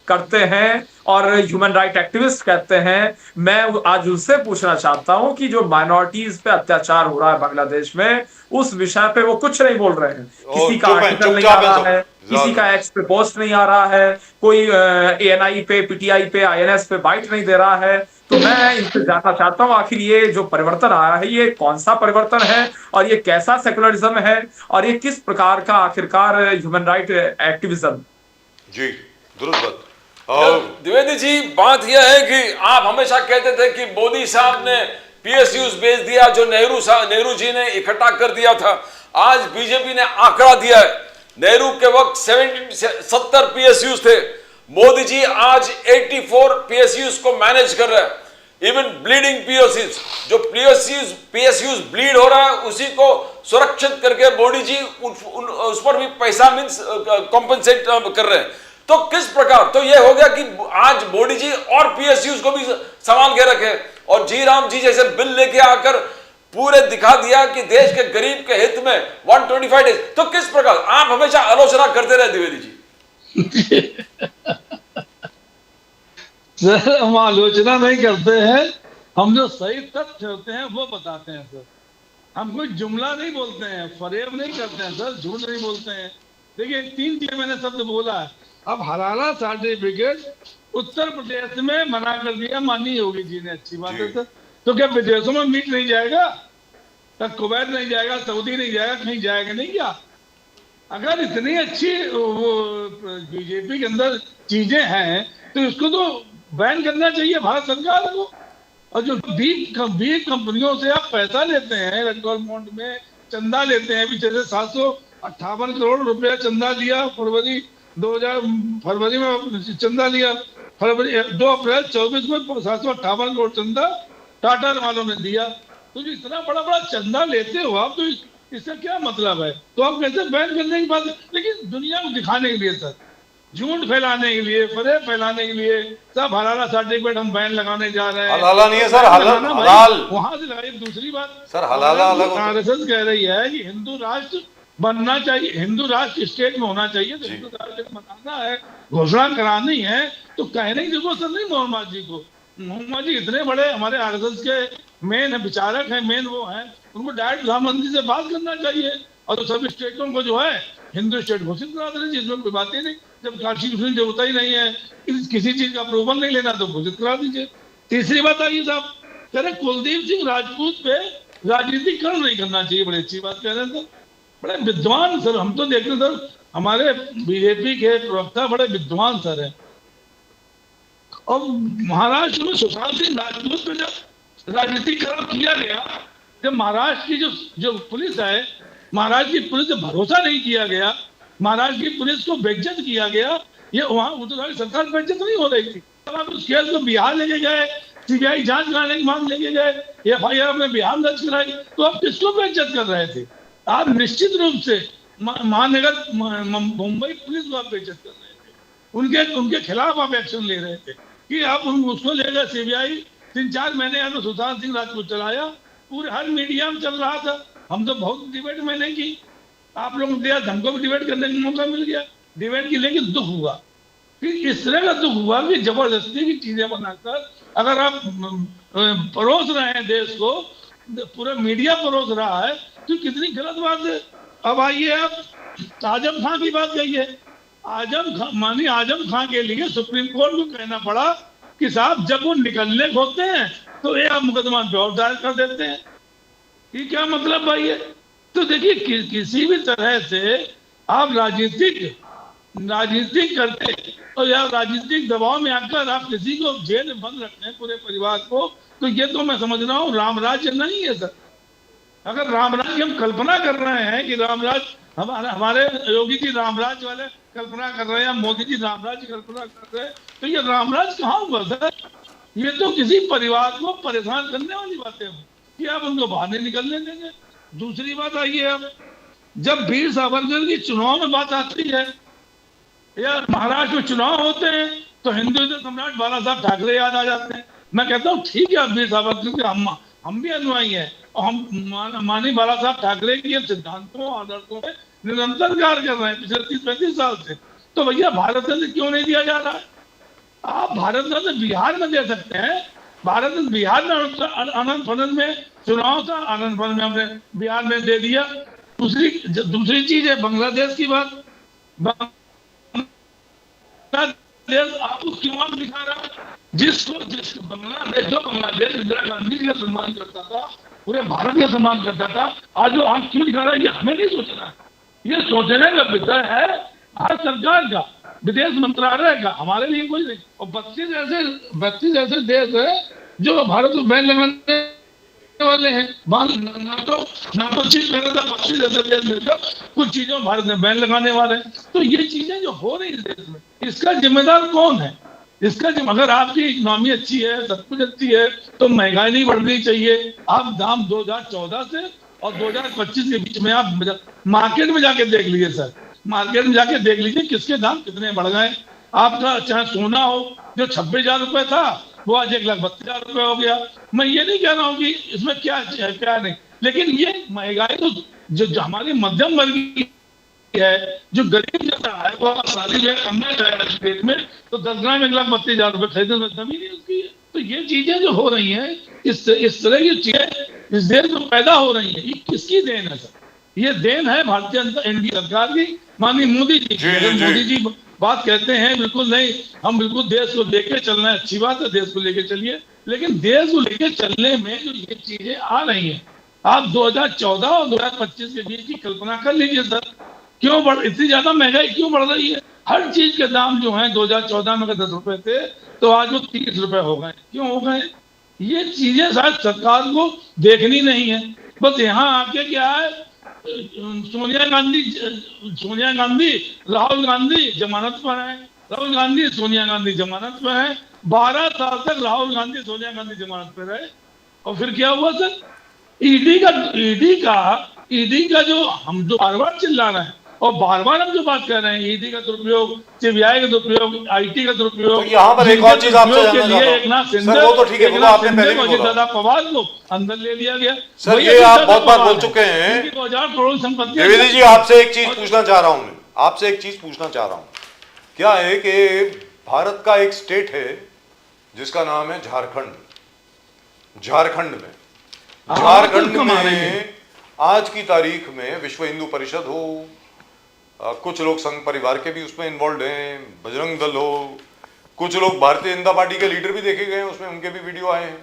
करते हैं और ह्यूमन राइट एक्टिविस्ट कहते हैं, मैं आज उनसे पूछना चाहता हूं कि जो माइनॉरिटीज पे अत्याचार हो रहा है बांग्लादेश में, उस विषय पे वो कुछ नहीं बोल रहे हैं। किसी का आर्टिकल नहीं आ रहा है, किसी का एक्स पे पोस्ट नहीं आ रहा है, कोई ANI पे, PTI पे, INS पे बाइट नहीं दे रहा है। तो मैं इनसे जानना चाहता हूं, आखिर ये जो परिवर्तन आया है ये कौन सा परिवर्तन है और ये कैसा सेकुलरिज्म है और ये किस प्रकार का आखिरकार ह्यूमन राइट एक्टिविज्म। जी दुरुस्त बात। द्विवेदी जी, बात यह है कि आप हमेशा कहते थे कि मोदी साहब ने PSUs भेज दिया जो नेहरू जी ने इकट्ठा कर दिया था। आज बीजेपी ने आंकड़ा दिया है, नेहरू के वक्त 70 PSUs थे, मोदी जी आज 84 PSUs को मैनेज कर रहे हैं। इवन ब्लीडिंग PSUs, जो PSUs ब्लीड हो रहा है उसी को सुरक्षित करके मोदी जी उस पर भी पैसा मीन्स कॉम्पेंसेट कर रहे हैं। तो किस प्रकार, तो यह हो गया कि आज मोदी जी और PSUs को भी संभाल के रखे और जी राम जी जैसे बिल लेके आकर पूरे दिखा दिया कि देश के गरीब के हित में 125 डेज। तो किस प्रकार आप हमेशा आलोचना करते रहे द्विवेदी जी। सर, हम आलोचना नहीं करते हैं, हम जो सही तथ्य होते हैं वो बताते हैं सर। हम कोई जुमला नहीं बोलते हैं, फरेब नहीं करते हैं सर, झूठ नहीं बोलते हैं। देखिए 3 चीज मैंने शब्द बोला है। अब हलाला सर्टिफिकेट उत्तर प्रदेश में मना कर दिया माननीय योगी जी ने, अच्छी बात है सर। तो क्या विदेशों में मीट नहीं जाएगा? तब कुवैत नहीं जाएगा, सऊदी नहीं जाएगा, कहीं जाएगा नहीं क्या? अगर इतनी अच्छी वो बीजेपी के अंदर चीजें हैं तो इसको तो बैन करना चाहिए भारत सरकार को। और जो बीज कंपनियों से आप पैसा लेते हैं, इलेक्टोरल बॉन्ड में चंदा लेते हैं, पीछे से 758 करोड़ रुपया चंदा लिया फरवरी में चंदा लिया, फरवरी 2 अप्रैल 24 में 758 करोड़ चंदा टाटा वालों ने दिया। तो जो इतना बड़ा बड़ा चंदा लेते हो आप, तो इसका क्या मतलब है? तो आप कैसे बैन करने की बात, लेकिन दुनिया को दिखाने के लिए सर, झूठ फैलाने के लिए, फरेब फैलाने के लिए सब हलाला सर्टिफिकेट हम बैन लगाने जा रहे हैं। हलाला नहीं है सर, हलाल वहां से लगाइए। दूसरी बात सर, हलाला अलग RSS कह रही है कि हिंदू राष्ट्र बनना चाहिए, हिंदू राष्ट्र स्टेट में होना चाहिए, तो हिंदू राष्ट्र बनाना है, घोषणा करानी है, तो कहने की जरूरत नहीं मोहम्मद जी को। मोहम्मद जी इतने बड़े हमारे RSS के मेन विचारक हैं, मेन वो हैं, उनको डायरेक्ट प्रधानमंत्री से बात करना चाहिए और तो सभी स्टेटों को जो है हिंदू स्टेट घोषित करा देना, जिसमें कोई बात ही नहीं। जब कॉन्स्टिट्यूशन जो होता ही नहीं है, किसी चीज का अप्रूवल नहीं लेना तो घोषित करा दीजिए। तीसरी बात आई साहब, कह रहे कुलदीप सिंह राजपूत पे राजनीतिकरण नहीं करना चाहिए, बड़ी अच्छी बात कह रहे हैं सर, बड़े विद्वान सर। हम तो देखते सर, हमारे बीजेपी के प्रवक्ता बड़े विद्वान सर हैं। और महाराष्ट्र में सुशांत सिंह राजपूत पे जब राजनीतिकरण किया गया, जब महाराष्ट्र की जो पुलिस है, महाराष्ट्र की पुलिस से भरोसा नहीं किया गया, महाराष्ट्र की पुलिस को बेइज्जत किया गया, ये वहां उत्तराखंड सरकार बेइज्जत नहीं हो रही थी। तब आप उस केस को बिहार लेके गए, CBI जांच कराने की मांग लेके गए, FIR अपने बिहार में दर्ज कराई, तो आप किसको बेइज्जत कर रहे थे? आप निश्चित रूप से महानगर मुंबई पुलिस को आप बेइज्जत कर रहे थे, उनके खिलाफ आप एक्शन ले रहे थे कि आप उसको लेकर CBI 3-4 महीने तो सुशांत सिंह राजपूत चलाया, पूरे हर मीडिया में चल रहा था। हम तो बहुत डिबेट मैंने की, आप लोगों ने दिया, हमको भी डिबेट करने का मौका मिल गया, डिबेट की, लेकिन दुख हुआ कि इस तरह का दुख हुआ कि जबरदस्ती की चीजें बनाकर अगर आप परोस रहे हैं देश को, पूरा मीडिया परोस रहा है, तो कितनी गलत बात है। अब आइए आप आजम खां की बात कहिए। माननीय आजम खां के लिए सुप्रीम कोर्ट को कहना पड़ा कि साहब जब वो निकलने होते हैं तो ये आप मुकदमा और दायर कर देते हैं। ये क्या मतलब भाई है? तो देखिए किसी भी तरह से आप राजनीतिक करते और या राजनीतिक दबाव में आकर आप किसी को जेल में बंद रखते हैं पूरे परिवार को, तो ये तो मैं समझ रहा हूँ राम राज्य नहीं है सर। अगर रामराज की हम कल्पना कर रहे हैं कि रामराज हमारे योगी जी रामराज वाले कल्पना कर रहे हैं, मोदी जी रामराज की कल्पना कर रहे हैं, तो ये रामराज कहाँ हुआ सर? ये तो किसी परिवार को परेशान करने वाली बातें हैं कि आप उनको बाहर नहीं निकलने देंगे। दूसरी बात आइए, अब जब वीर सावरकर की चुनाव में बात आती है या महाराष्ट्र में चुनाव होते हैं तो हिंदुत्व सम्राट बाला साहब ठाकरे याद आ जाते हैं। मैं कहता हूँ ठीक है, वीर सावरकर के हम भी अनुयायी हैं और हम माननीय बाला साहब ठाकरे के सिद्धांतों आदर्शों में निरंतर कार्य कर रहे हैं पिछले 30-35 साल से। तो भैया भारत रत्न क्यों नहीं दिया जा रहा है? आप भारत रत्न बिहार में दे सकते हैं। भारत रत्न बिहार में आनंद फनन में चुनाव था, आनंद फनन में हमने बिहार में दे दिया। दूसरी चीज है बांग्लादेश की बात। बांग्लादेश आपको क्यों दिखा रहा है? जिसको बांग्लादेश इंदिरा गांधी का सम्मान करता था, पूरे भारत का सम्मान करता था, आज वो आंख क्यों दिखा रहा है? ये हमें नहीं सोचना है, ये सोचने का विषय है भारत सरकार का, विदेश मंत्रालय का, हमारे लिए कोई नहीं। और 32 ऐसे देश है जो भारत को बैन लगाने वाले हैं। नाटो चीज मैंने था 25 ऐसे देश मिलकर कुछ चीजों में भारत में बैन लगाने वाले हैं। तो ये चीजें जो हो रही है देश में, इसका जिम्मेदार कौन है? अगर आपकी इकोनॉमी अच्छी है, सब कुछ अच्छी है, तो महंगाई नहीं बढ़नी चाहिए। आप दाम 2014 से और 2025 के बीच में आप मार्केट में जाके देख लीजिए सर, मार्केट में जाके देख लीजिए किसके दाम कितने बढ़ गए। आपका चाहे सोना हो जो 26,000 रुपए था वो आज 1,32,000 रुपए हो गया। मैं ये नहीं कह रहा हूँ कि इसमें क्या है क्या नहीं, लेकिन ये महंगाई तो जो हमारी मध्यम वर्ग की है, जो गरीब जैसा है वो सारी जो कमाई है पेट में, तो 10 ग्राम 1,32,000 रुपए खरीदने में जमीन नहीं उसकी है। तो ये चीजें जो हो रही हैं, इस तरह की चीजें इस देश में पैदा हो रही है, ये किसकी देन है सर? ये देन है भारतीय एनडीए सरकार की, माननीय मोदी जी की। मोदी जी बात कहते हैं बिल्कुल नहीं, हम बिल्कुल देश को लेके चलना है, अच्छी बात है, देश को लेके चलिए, लेकिन देश को लेके चलने में जो ये चीजें आ रही हैं, आप 2014 और 2025 के बीच की कल्पना कर लीजिए सर, क्यों इतनी ज्यादा महंगाई क्यों बढ़ रही है? हर चीज के दाम जो है 2014 में 10 रुपए थे तो आज वो 30 रुपए हो गए। क्यों हो गए? ये चीजें शायद सरकार को देखनी नहीं है। बस यहाँ आके क्या है, सोनिया गांधी राहुल गांधी जमानत पर है, राहुल गांधी सोनिया गांधी जमानत पर है, 12 साल तक राहुल गांधी सोनिया गांधी जमानत पर रहे। और फिर क्या हुआ सर? ईडी का जो हम जो बार बार चिल्ला रहे हैं और बार बार हम जो बात कर रहे हैं, ईडी का दुरुपयोग, सीबीआई का दुरुपयोग, आईटी का दुरुपयोग, तो यहाँ पर एक और चीज आपसे जानना चाहता हूं। एक नाथ सर वो तो ठीक है, वो आपने पहले भी बोला। दादा पवार को अंदर ले लिया गया। सर ये आप बहुत बार बोल चुके हैं। 2000 करोड़ संपत्ति। द्विवेदी जी आपसे एक चीज पूछना चाह रहा हूं मैं, आपसे एक चीज पूछना चाह रहा हूं। क्या है कि भारत का एक स्टेट है जिसका नाम है झारखंड। झारखंड में आज की तारीख में विश्व हिंदू परिषद हो, कुछ लोग संघ परिवार के भी उसमें इन्वॉल्व हैं, बजरंग दल हो, कुछ लोग भारतीय जनता पार्टी के लीडर भी देखे गए हैं, उसमें उनके भी वीडियो आए हैं।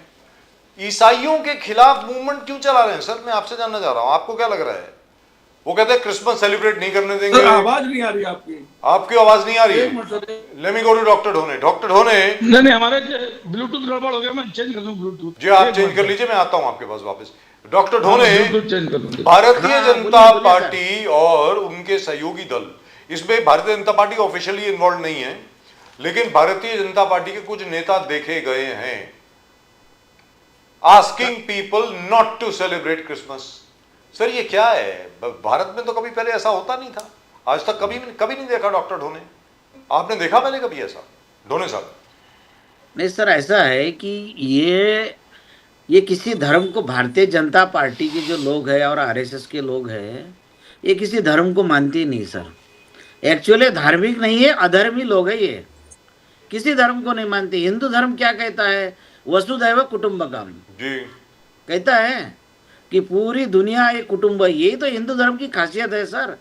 ईसाइयों के खिलाफ मूवमेंट क्यों चला रहे हैं सर? मैं आपसे जानना चाह रहा हूं, आपको क्या लग रहा है? वो कहते हैं क्रिसमस सेलिब्रेट नहीं करने देंगे। आवाज नहीं आ रही आपकी आवाज नहीं आ रही है। Let me go to doctor Dhone. नहीं हमारे ब्लूटूथ गड़बड़ हो गया, मैं चेंज कर दूं ब्लूटूथ। जी आप चेंज कर लीजिए, मैं आता हूं आपके पास वापस। डॉक्टर ढोने, भारतीय हाँ, जनता बोलिए पार्टी और उनके सहयोगी दल, इसमें Bharatiya Janata party officially involve नहीं है, लेकिन भारतीय जनता पार्टी के कुछ नेता देखे गए हैं asking people not to celebrate Christmas. Sir ये क्या है? भारत में तो कभी पहले ऐसा होता नहीं था, आज तक कभी नहीं देखा। डॉक्टर ढोने, आपने देखा पहले कभी ऐसा? ढोने साहब नहीं सर, ऐसा है कि ये किसी धर्म को, भारतीय जनता पार्टी के जो लोग हैं और आरएसएस के लोग हैं, ये किसी धर्म को मानती नहीं सर। एक्चुअली धार्मिक नहीं है, अधर्मी लोग है ये, किसी धर्म को नहीं मानते। हिंदू धर्म क्या कहता है? वसुधैव कुटुंबकम जी कहता है कि पूरी दुनिया एक कुटुंब है। यही तो हिंदू धर्म की खासियत है सर।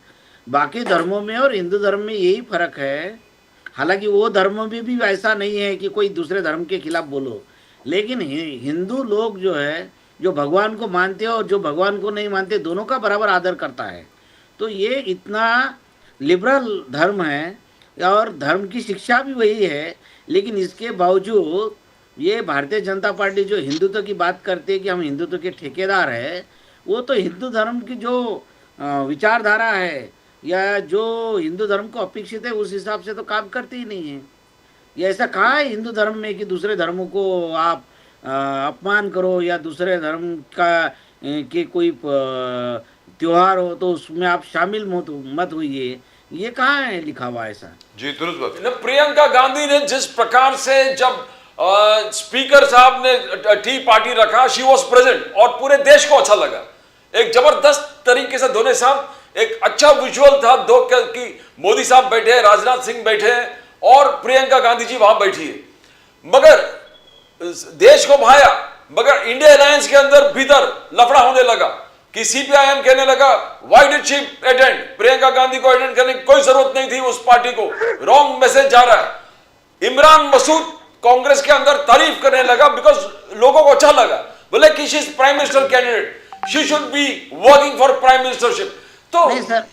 बाकी धर्मों में और हिंदू धर्म में यही फर्क है। हालांकि वो धर्म में भी ऐसा नहीं है कि कोई दूसरे धर्म के खिलाफ बोलो, लेकिन हिंदू लोग जो है जो भगवान को मानते हैं और जो भगवान को नहीं मानते, दोनों का बराबर आदर करता है। तो ये इतना लिबरल धर्म है और धर्म की शिक्षा भी वही है, लेकिन इसके बावजूद ये भारतीय जनता पार्टी जो हिंदुत्व की बात करते हैं कि हम हिंदुत्व के ठेकेदार हैं, वो तो हिंदू धर्म की जो विचारधारा है या जो हिंदू धर्म को अपेक्षित है उस हिसाब से तो काम करते ही नहीं है। ये ऐसा कहाँ है हिंदू धर्म में कि दूसरे धर्मों को आप अपमान करो या दूसरे धर्म का के कोई त्योहार हो तो उसमें आप शामिल मत होइए। ये कहाँ है लिखा हुआ ऐसा? जी दुरुस्त बात। न, प्रियंका गांधी ने जिस प्रकार से जब स्पीकर साहब ने टी पार्टी रखा, शी वॉज प्रेजेंट और पूरे देश को अच्छा लगा। एक जबरदस्त तरीके से दोनों साहब, एक अच्छा विजुअल था दो कि मोदी साहब बैठे हैं, राजनाथ सिंह बैठे हैं और प्रियंका गांधी जी वहां बैठी है। मगर देश को भाया, मगर इंडिया अलायंस के अंदर भीतर लफड़ा होने लगा कि सीपीआईएम कहने लगा why did she attend, Priyanka Gandhi को अटेंड करने की कोई जरूरत नहीं थी, उस पार्टी को रॉन्ग मैसेज जा रहा है। इमरान मसूद कांग्रेस के अंदर तारीफ करने लगा बिकॉज लोगों को अच्छा लगा, बोले कि she is prime minister candidate, she should be working for prime ministership. तो नहीं सर,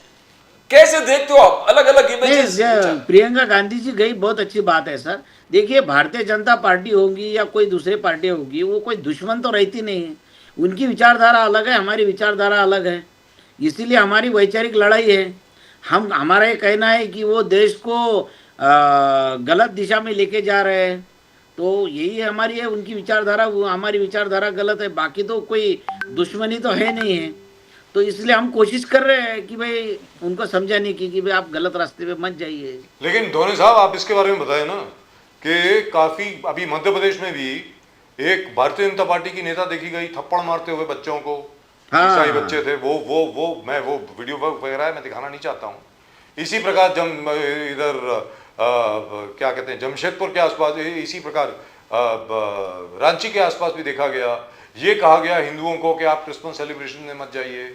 कैसे देखते हो आप अलग अलग इमेजेस? प्रियंका गांधी जी गई, बहुत अच्छी बात है सर। देखिए भारतीय जनता पार्टी होगी या कोई दूसरी पार्टी होगी, वो कोई दुश्मन तो रहती नहीं है। उनकी विचारधारा अलग है, हमारी विचारधारा अलग है, इसीलिए हमारी वैचारिक लड़ाई है। हमारा ये कहना है कि वो देश को गलत दिशा में लेके जा रहे हैं, तो यही हमारी है। उनकी विचारधारा, वो हमारी विचारधारा गलत है, बाकी तो कोई दुश्मनी तो है नहीं है। तो इसलिए हम कोशिश कर रहे हैं कि भाई उनको समझाने की कि भाई आप गलत रास्ते पे मत जाइए। लेकिन धोनी साहब आप इसके बारे में बताएं ना कि काफी अभी मध्य प्रदेश में भी एक भारतीय जनता पार्टी की नेता देखी गई थप्पड़ मारते हुए बच्चों को। हाँ। ईसाई बच्चे थे वो मैं वो वीडियो वगैरह मैं दिखाना नहीं चाहता हूँ। इसी प्रकार इधर क्या कहते हैं जमशेदपुर के आसपास, इसी प्रकार रांची के आसपास भी देखा गया। ये कहा गया हिंदुओं को कि आप क्रिसमस सेलिब्रेशन में मत जाइए।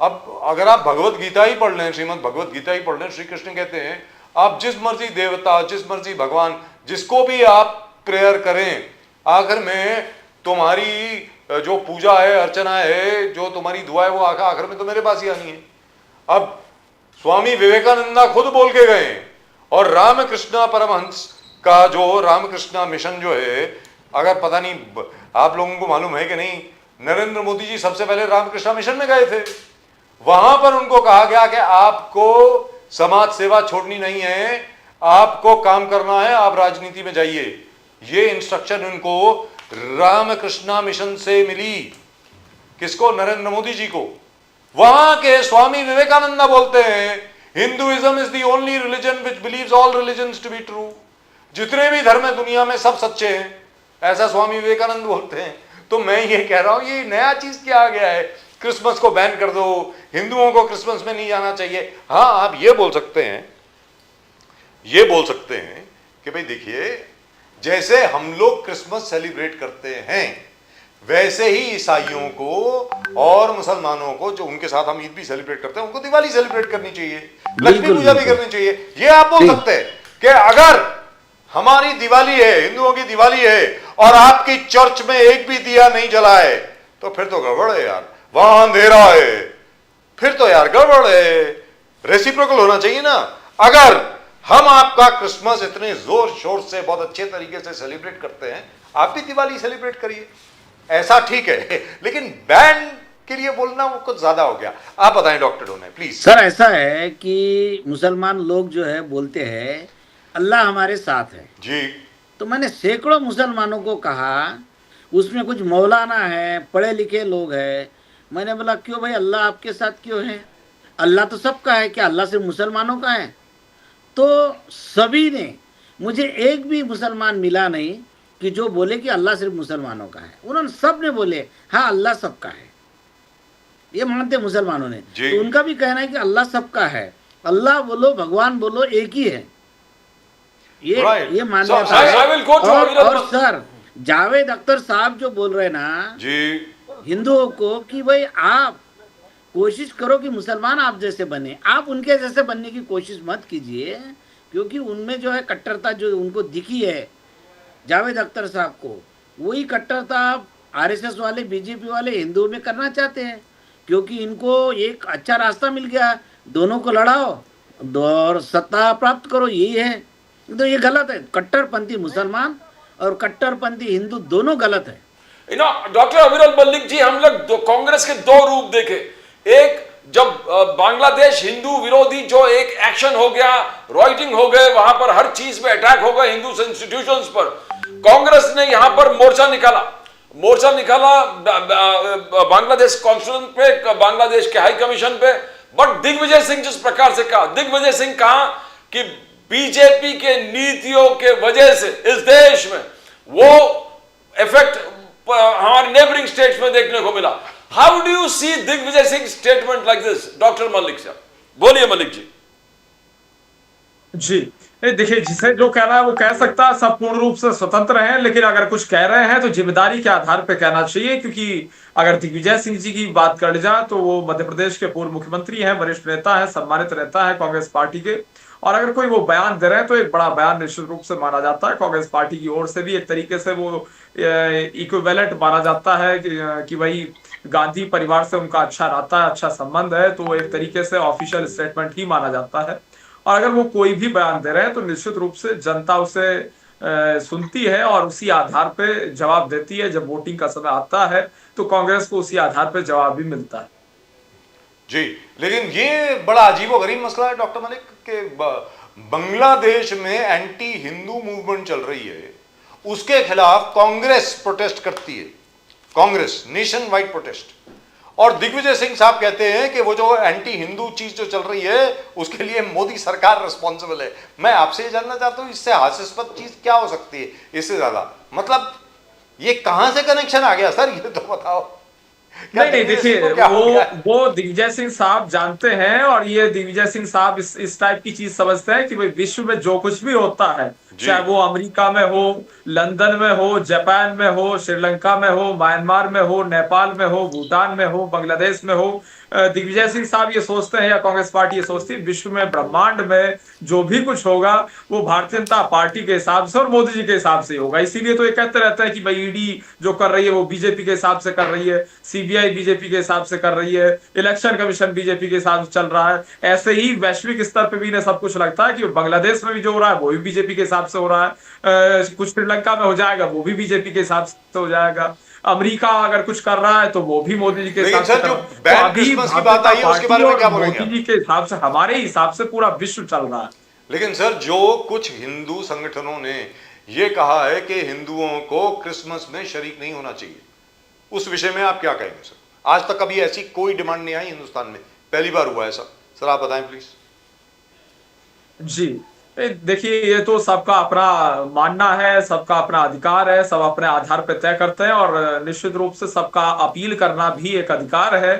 अब अगर आप भगवत गीता ही पढ़ लें, श्रीमद् भगवत गीता ही पढ़ लें, श्री कृष्ण कहते हैं आप जिस मर्जी देवता, जिस मर्जी भगवान, जिसको भी आप प्रेयर करें, आखिर में तुम्हारी जो पूजा है, अर्चना है, जो तुम्हारी दुआ है, वो आखिर में तो मेरे पास ही आनी है। अब स्वामी विवेकानंदा खुद बोल के गए और रामकृष्ण परमहंस का जो रामकृष्ण मिशन जो है, अगर पता नहीं आप लोगों को मालूम है कि नहीं, नरेंद्र मोदी जी सबसे पहले रामकृष्ण मिशन में गए थे। वहां पर उनको कहा गया कि आपको समाज सेवा छोड़नी नहीं है, आपको काम करना है, आप राजनीति में जाइए। ये इंस्ट्रक्शन उनको रामकृष्ण मिशन से मिली। किसको? नरेंद्र मोदी जी को। वहां के स्वामी विवेकानंदा बोलते हैं Hinduism is the only religion which believes all religions to be true. जितने भी धर्म है दुनिया में सब सच्चे हैं, ऐसा स्वामी विवेकानंद बोलते हैं। तो मैं ये कह रहा हूं ये नया चीज क्या आ गया है, क्रिसमस को बैन कर दो, हिंदुओं को क्रिसमस में नहीं जाना चाहिए। हाँ आप ये बोल सकते हैं कि भाई देखिए जैसे हम लोग क्रिसमस सेलिब्रेट करते हैं वैसे ही ईसाइयों को और मुसलमानों को, जो उनके साथ हम ईद भी सेलिब्रेट करते हैं, उनको दिवाली सेलिब्रेट करनी चाहिए, लक्ष्मी पूजा भी करनी चाहिए। ये आप बोल सकते हैं कि अगर हमारी दिवाली है, हिंदुओं की दिवाली है, और आपकी चर्च में एक भी दिया नहीं जला है, तो फिर तो गड़बड़ है यार, वहां अंधेरा है, फिर तो यार गड़बड़ है। रेसिप्रोकल होना चाहिए ना। अगर हम आपका क्रिसमस इतने जोर शोर से बहुत अच्छे तरीके से सेलिब्रेट करते हैं, आप भी दिवाली सेलिब्रेट करिए, ऐसा ठीक है। लेकिन बैन के लिए बोलना वो कुछ ज्यादा हो गया। आप बताएं डॉक्टर डोने प्लीज। सर ऐसा है कि मुसलमान लोग जो है बोलते हैं अल्लाह हमारे साथ है जी। तो मैंने सैकड़ों मुसलमानों को कहा, उसमें कुछ मौलाना है, पढ़े लिखे लोग हैं। मैंने बोला क्यों भाई अल्लाह आपके साथ क्यों है? अल्लाह तो सबका है, क्या अल्लाह सिर्फ मुसलमानों का है? तो सभी ने, मुझे एक भी मुसलमान मिला नहीं कि जो बोले कि अल्लाह सिर्फ मुसलमानों का है। उन्होंने सब ने बोले हाँ अल्लाह सबका है, ये मानते मुसलमानों ने। तो उनका भी कहना है कि अल्लाह सबका है, अल्लाह बोलो भगवान बोलो एक ही है, ये मान्यता है। और सर जावेद अख्तर साहब जो बोल रहे ना जी हिंदुओं को कि भाई आप कोशिश करो कि मुसलमान आप जैसे बने, आप उनके जैसे बनने की कोशिश मत कीजिए, क्योंकि उनमें जो है कट्टरता जो उनको दिखी है जावेद अख्तर साहब को, वही कट्टरता आरएसएस वाले बीजेपी वाले हिंदुओं में करना चाहते हैं, क्योंकि इनको एक अच्छा रास्ता मिल गया, दोनों को लड़ाओ और सत्ता प्राप्त करो, यही है। तो ये गलत है। कट्टरपंथी मुसलमान और कट्टरपंथी हिंदू दोनों गलत है। डॉक्टर अविरल मल्लिक जी, हम लोग कांग्रेस के दो रूप देखे। एक, जब बांग्लादेश हिंदू विरोधी जो एक एक्शन हो गया, रॉइटिंग हो गए, वहां पर हर चीज में अटैक हो गया हिंदू इंस्टीट्यूशंस पर, कांग्रेस ने यहां पर मोर्चा निकाला बांग्लादेश कॉन्सुलेट पे, बांग्लादेश के हाई कमीशन पे। बट दिग्विजय सिंह जिस प्रकार से कहा, दिग्विजय सिंह कहा कि बीजेपी के नीतियों के वजह से इस देश में वो इफेक्ट हमारे नेबरिंग स्टेट्स में देखने को मिला। How do you see Digvijay Singh statement like this, doctor Malik sahab? बोलिए मलिक जी। जी देखिए, जिसे जो कहना है वो कह सकता है, सब पूर्ण रूप से स्वतंत्र हैं, लेकिन अगर कुछ कह रहे हैं तो जिम्मेदारी के आधार पर कहना चाहिए। क्योंकि अगर दिग्विजय सिंह जी की बात कर जाए तो वो मध्य प्रदेश के पूर्व मुख्यमंत्री हैं, वरिष्ठ नेता है, सम्मानित नेता है कांग्रेस पार्टी के। और अगर कोई वो बयान दे रहे हैं तो एक बड़ा बयान निश्चित रूप से माना जाता है। कांग्रेस पार्टी की ओर से भी एक तरीके से वो इक्विवेलेंट माना जाता है कि भाई गांधी परिवार से उनका अच्छा नाता है, अच्छा संबंध है, तो एक तरीके से ऑफिशियल स्टेटमेंट ही माना जाता है। और अगर वो कोई भी बयान दे रहे हैं तो निश्चित रूप से जनता उसे सुनती है और उसी आधार पे जवाब देती है। जब वोटिंग का समय आता है तो कांग्रेस को उसी आधार पे जवाब भी मिलता है। जी, लेकिन ये बड़ा अजीबोगरीब मसला है डॉक्टर मलिक के बांग्लादेश में एंटी हिंदू मूवमेंट चल रही है, उसके खिलाफ कांग्रेस प्रोटेस्ट करती है, कांग्रेस नेशन वाइड प्रोटेस्ट, और दिग्विजय सिंह साहब कहते हैं कि वो जो एंटी हिंदू चीज जो चल रही है उसके लिए मोदी सरकार रिस्पॉन्सिबल है। मैं आपसे ये जानना चाहता हूं इससे हास्यास्पद चीज क्या हो सकती है इससे ज्यादा? मतलब ये कहां से कनेक्शन आ गया सर, ये तो बताओ। नहीं देखिए, वो दिग्विजय सिंह साहब जानते हैं, और ये दिग्विजय सिंह साहब इस टाइप की चीज समझते हैं कि भाई विश्व में जो कुछ भी होता है, चाहे वो अमेरिका में हो, लंदन में हो, जापान में हो, श्रीलंका में हो, म्यांमार में हो, नेपाल में हो, भूटान में हो, बांग्लादेश में हो, दिग्विजय सिंह साहब ये सोचते हैं, या कांग्रेस पार्टी ये सोचती है, विश्व में ब्रह्मांड में जो भी कुछ होगा वो भारतीय जनता पार्टी के हिसाब से और मोदी जी के हिसाब से होगा। इसीलिए तो ये कहते रहते हैं कि भाई ईडी जो कर रही है वो बीजेपी के हिसाब से कर रही है, सीबीआई बीजेपी के हिसाब से कर रही है, इलेक्शन कमीशन बीजेपी के हिसाब से चल रहा है। ऐसे ही वैश्विक स्तर पर भी इन्हें सब कुछ लगता है कि बांग्लादेश में भी जो हो रहा है वो भी बीजेपी के हिसाब से हो रहा है, कुछ श्रीलंका में हो जाएगा वो भी बीजेपी के हिसाब से हो जाएगा, अमेरिका अगर कुछ कर रहा है तो वो भी मोदी जी के हिसाब से। जो बैन क्रिसमस की बात आई है उसके बारे में क्या बोलेंगे? मोदी जी के हिसाब से, हमारे हिसाब से पूरा विश्व चल रहा है। लेकिन सर, जो कुछ हिंदू संगठनों ने ये कहा है कि हिंदुओं को क्रिसमस में शरीक नहीं होना चाहिए, उस विषय में आप क्या कहेंगे सर? आज तक कभी ऐसी कोई डिमांड नहीं आई हिंदुस्तान में, पहली बार हुआ ऐसा। सर आप बताएं प्लीज। जी देखिए, ये तो सबका अपना मानना है, सबका अपना अधिकार है, सब अपने आधार पर तय करते हैं, और निश्चित रूप से सबका अपील करना भी एक अधिकार है।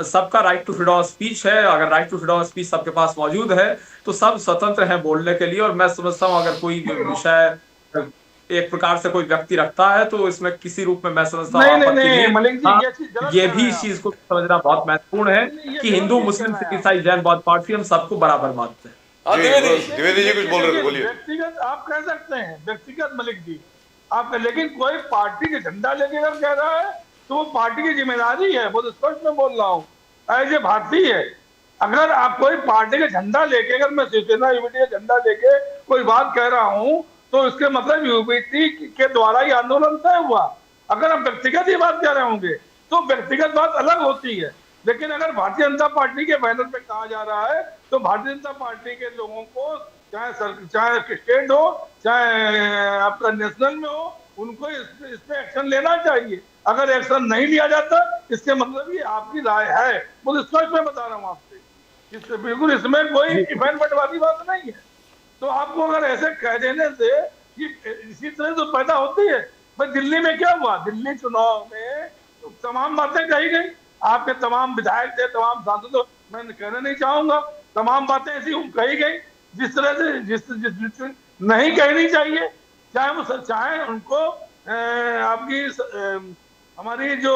सबका right to freedom of speech है। अगर right to freedom of speech सबके पास मौजूद है तो सब स्वतंत्र हैं बोलने के लिए। और मैं समझता हूं अगर कोई विषय एक प्रकार से कोई व्यक्ति रखता है तो इसमें किसी रूप में मैं समझता हूँ ये भी इस चीज को समझना बहुत महत्वपूर्ण है कि हिंदू, मुस्लिम, सिख, ईसाई, जैन, बौद्ध पार्टी हम सबको बराबर मानते हैं। द्विवेदी जी कुछ बोल रहे थे, बोलिए। व्यक्तिगत आप कह सकते हैं, व्यक्तिगत मलिक जी आप, लेकिन कोई पार्टी के झंडा लेके अगर कह रहा है तो वो पार्टी की जिम्मेदारी है। बहुत स्पष्ट में बोल रहा हूँ, एज ए भारतीय है। अगर आप कोई पार्टी का झंडा लेके, अगर मैं शिवसेना यूबीटी का झंडा लेके कोई बात कह रहा हूँ तो इसके मतलब यूबीटी के द्वारा ही आंदोलन तय हुआ। अगर हम व्यक्तिगत ही बात कह रहे होंगे तो व्यक्तिगत बात अलग होती है। लेकिन अगर भारतीय जनता पार्टी के बैनर पे कहा जा रहा है तो भारतीय जनता पार्टी के लोगों को, चाहे स्टेट हो चाहे आपका नेशनल में हो, उनको इस पे एक्शन लेना चाहिए। अगर एक्शन नहीं लिया जाता इसके मतलब ये आपकी राय है, वो स्पष्ट में बता रहा हूँ आपसे। इससे बिल्कुल इसमें कोई इफेक्ट बटवादी बात नहीं है। तो आपको अगर ऐसे कह देने से इसी तरह तो पैदा होती है। भाई दिल्ली में क्या हुआ, दिल्ली चुनाव में तो तमाम बातें कही गई, आपके तमाम विधायक थे, तमाम सांसदों, मैं कहना नहीं चाहूंगा, तमाम बातें ऐसी कही गई जिस तरह से जिस नहीं कहनी चाहिए। चाहे उनको आपकी हमारी जो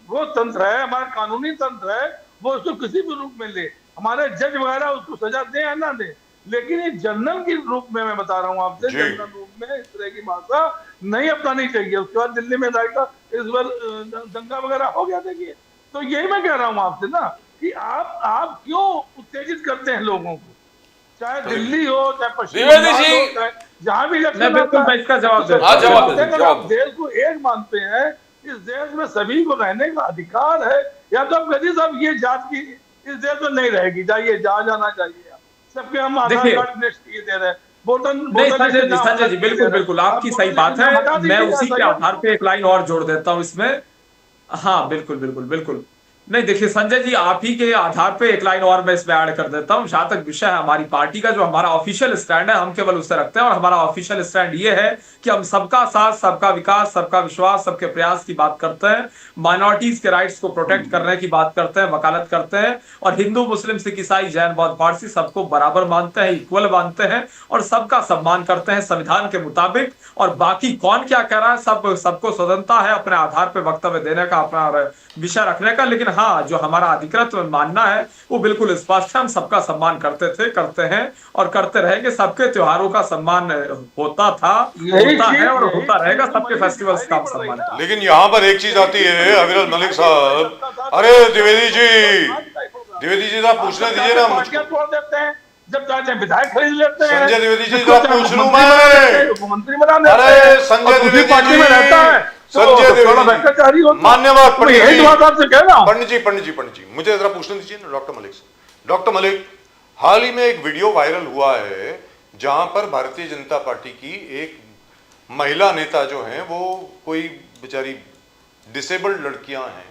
वो तंत्र है, हमारा कानूनी तंत्र है, वो उसको किसी भी रूप में ले, हमारे जज वगैरह उसको सजा दे या ना दे, लेकिन ये जनरल के रूप में मैं बता रहा हूँ आपसे, जनरल रूप में इस तरह की भाषा नहीं अपनानी चाहिए। उसके बाद दिल्ली में जाएगा, इस बार दंगा वगैरह हो गया। देखिए, तो यही मैं कह रहा हूँ आपसे ना कि आप क्यों उत्तेजित करते हैं लोगों को, चाहे दिल्ली हो, चाहे पश्चिम द्विवेदी बंगाल जी, हो, चाहे जहां भी मैं इलेक्शन बिल्कुल आता मैं है। इसका जवाब देता हाँ, हूँ। जवाब बिल्कुल। दे। अगर जवाब आप दो। देश को एक मानते हैं, इस देश में सभी को रहने का अधिकार है, या तो आप कहिए साहब ये जात की इस देश में नहीं रहेगी, जाइए जहां जाना चाहिए आप। सबके हम आधार देखिए, कार्ड लिस्ट ये दे रहे हैं, वोटर नहीं वोटर लिस्ट नाम संजय अलग जी, किए दे बिल्कुल रहे हैं। बिल्कुल आप आपकी सही वोटर लिस्ट बात नाम हटा है। मैं दीजिए, उसी के ऐसा आधार पे एक लाइन और जोड़ देता हूं इसमें। हाँ बिल्कुल बिल्कुल बिल्कुल। नहीं देखिए संजय जी, आप ही के आधार पे एक लाइन और मैं इसमें ऐड कर देता हूं। जहां तक विषय है हमारी पार्टी का, जो हमारा ऑफिशियल स्टैंड है, हम केवल उससे रखते हैं। और हमारा ऑफिशियल स्टैंड ये है कि हम सबका साथ, सबका विकास, सबका विश्वास, सबके प्रयास की बात करते हैं। माइनॉरिटीज के राइट्स को प्रोटेक्ट करने की बात करते हैं, वकालत करते हैं। और हिंदू, मुस्लिम, सिख, ईसाई, जैन, बौद्ध, पारसी सबको बराबर मानते हैं, इक्वल मानते हैं और सबका सम्मान करते हैं संविधान के मुताबिक। और बाकी कौन क्या कह रहा है, सबको स्वतंत्रता है अपने आधार पर वक्तव्य देने का, अपना विषय रखने का। लेकिन हाँ, जो हमारा अधिकृत मानना है वो बिल्कुल स्पष्ट है। हम सबका सम्मान करते थे, करते हैं और करते रहेंगे। सबके त्योहारों का सम्मान होता था, होता है और होता रहेगा। सबके फेस्टिवल्स का हम सम्मान करेंगे। लेकिन यहाँ पर एक चीज आती है अविरल मलिक साहब। अरे द्विवेदी जी जरा पूछने दीजिए ना मुझको। तोड़ देते हैं, जब चाहते हैं विधायक खरीद लेते हैं, संजय द्विवेदी जी जिसको जरा चाहे पूछ लूं मुख्यमंत्री बना देते मैं। हैं, अरे संजय और दूसरी द्विवेदी पार्टी में रहता है जी, संजय द्विवेदी जी, मान्यवर पंडित यही जी, बात आपसे कह रहा हूं। पंडित जी मुझे जरा पूछने दीजिए ना डॉक्टर मलिक से। डॉक्टर मलिक, हाल ही में एक वीडियो वायरल हुआ है जहां पर भारतीय जनता पार्टी की एक महिला नेता जो हैं, वो कोई बेचारी डिसेबल्ड लड़कियां हैं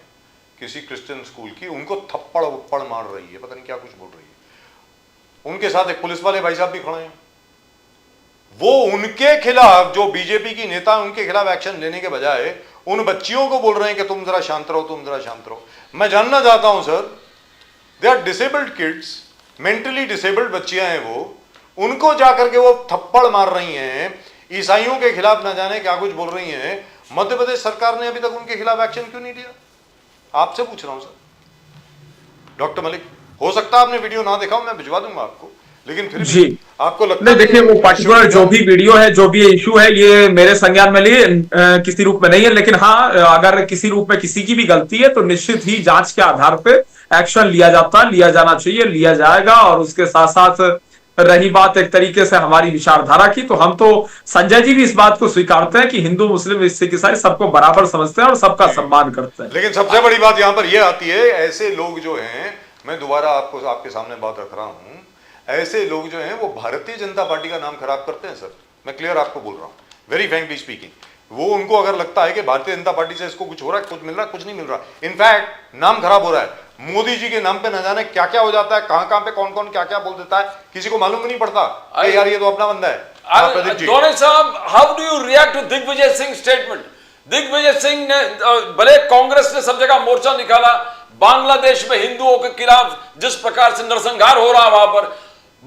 किसी क्रिश्चियन स्कूल की, उनको थप्पड़ वप्पड़ मार रही है, पता नहीं क्या कुछ बोल रही है। उनके साथ एक पुलिस वाले भाई साहब भी खड़े हैं। वो उनके खिलाफ, जो बीजेपी की नेता उनके खिलाफ एक्शन लेने के बजाय उन बच्चियों को बोल रहे हैं कि तुम जरा शांत रहो, तुम जरा शांत रहो। मैं जानना चाहता हूं sir, they are disabled kids, mentally disabled बच्चियां हैं वो, उनको जाकर के वो थप्पड़ मार रही हैं। ईसाइयों के खिलाफ न जाने क्या कुछ बोल रही हैं। मध्य प्रदेश सरकार ने अभी तक उनके खिलाफ एक्शन क्यों नहीं लिया? आपसे पूछ रहा हूं सर। डॉक्टर मलिक, हो सकता है आपने वीडियो ना देखा हो, मैं भिजवा दूंगा आपको, लेकिन फिर जी, भी आपको लगता नहीं देखिए, वो पर्टिकुलर जो भी वीडियो है, जो भी इशू है, ये मेरे संज्ञान में लिए किसी रूप में नहीं है। लेकिन हाँ, अगर किसी रूप में किसी की भी गलती है तो निश्चित ही जांच के आधार पे एक्शन लिया जाना चाहिए, लिया जाएगा। और उसके साथ साथ रही बात एक तरीके से हमारी विचारधारा की, तो हम तो संजय जी भी इस बात को स्वीकारते हैं कि हिंदू, मुस्लिम, सिख, ईसाई सबको बराबर समझते हैं और सबका सम्मान करते हैं। लेकिन सबसे बड़ी बात यहां पर यह आती है, ऐसे लोग जो हैं, मैं दोबारा आपको आपके सामने बात रख रहा हूं, ऐसे लोग जो हैं वो भारतीय जनता पार्टी का नाम खराब करते हैं सर। मैं क्लियर आपको बोल रहा हूं, वेरी फ्रैंकली स्पीकिंग। वो, उनको अगर लगता है कि भारतीय जनता पार्टी से इसको कुछ हो रहा है, कुछ मिल रहा है, कुछ नहीं मिल रहा, इनफैक्ट नाम खराब हो रहा है। मोदी जी के नाम पे न जाने क्या क्या हो जाता है, कहां पे कौन कौन क्या क्या बोल देता है, किसी को मालूम भी नहीं पड़ता कि यार ये तो अपना बंदा है। Pradeep ji, Dhone sahab, how do you react to Digvijay Singh statement? Digvijay Singh ने भले कांग्रेस ने सब जगह मोर्चा निकाला, बांग्लादेश में हिंदुओं के खिलाफ जिस प्रकार से नरसंहार हो रहा वहां पर,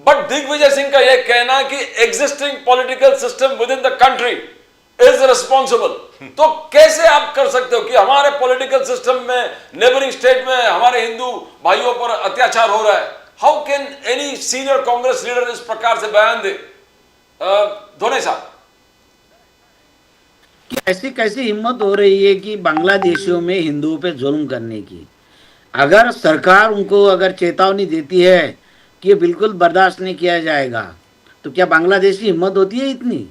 बट दिग्विजय सिंह का यह कहना कि existing political system with in the country is responsible. तो कैसे आप कर सकते हो कि हमारे पॉलिटिकल सिस्टम में, नेबरिंग स्टेट में हमारे हिंदू भाइयों पर अत्याचार हो रहा है? How can any senior Congress leader इस प्रकार से बयान दे? धोने साहब, ऐसी कैसी हिम्मत हो रही है कि बांग्लादेशियों में हिंदुओं पे जुल्म करने की? अगर सरकार उनको अगर चेतावनी देती है कि ये बिल्कुल बर्दाश्त नहीं किया जाएगा, तो क्या बांग्लादेश की हिम्मत होती है इतनी?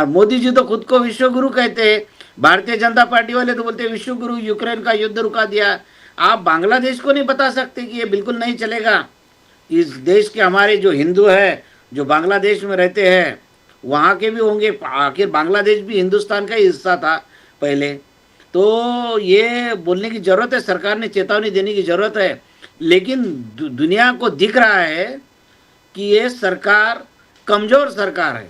मोदी जी तो खुद को विश्व गुरु कहते हैं, भारतीय जनता पार्टी वाले तो बोलते हैं विश्व गुरु, यूक्रेन का युद्ध रुका दिया। आप बांग्लादेश को नहीं बता सकते कि ये बिल्कुल नहीं चलेगा? इस देश के हमारे जो हिंदू है, जो बांग्लादेश में रहते हैं, वहाँ के भी होंगे। आखिर बांग्लादेश भी हिंदुस्तान का ही हिस्सा था पहले। तो ये बोलने की ज़रूरत है, सरकार ने चेतावनी देने की ज़रूरत है। लेकिन दुनिया को दिख रहा है कि ये सरकार कमज़ोर सरकार है,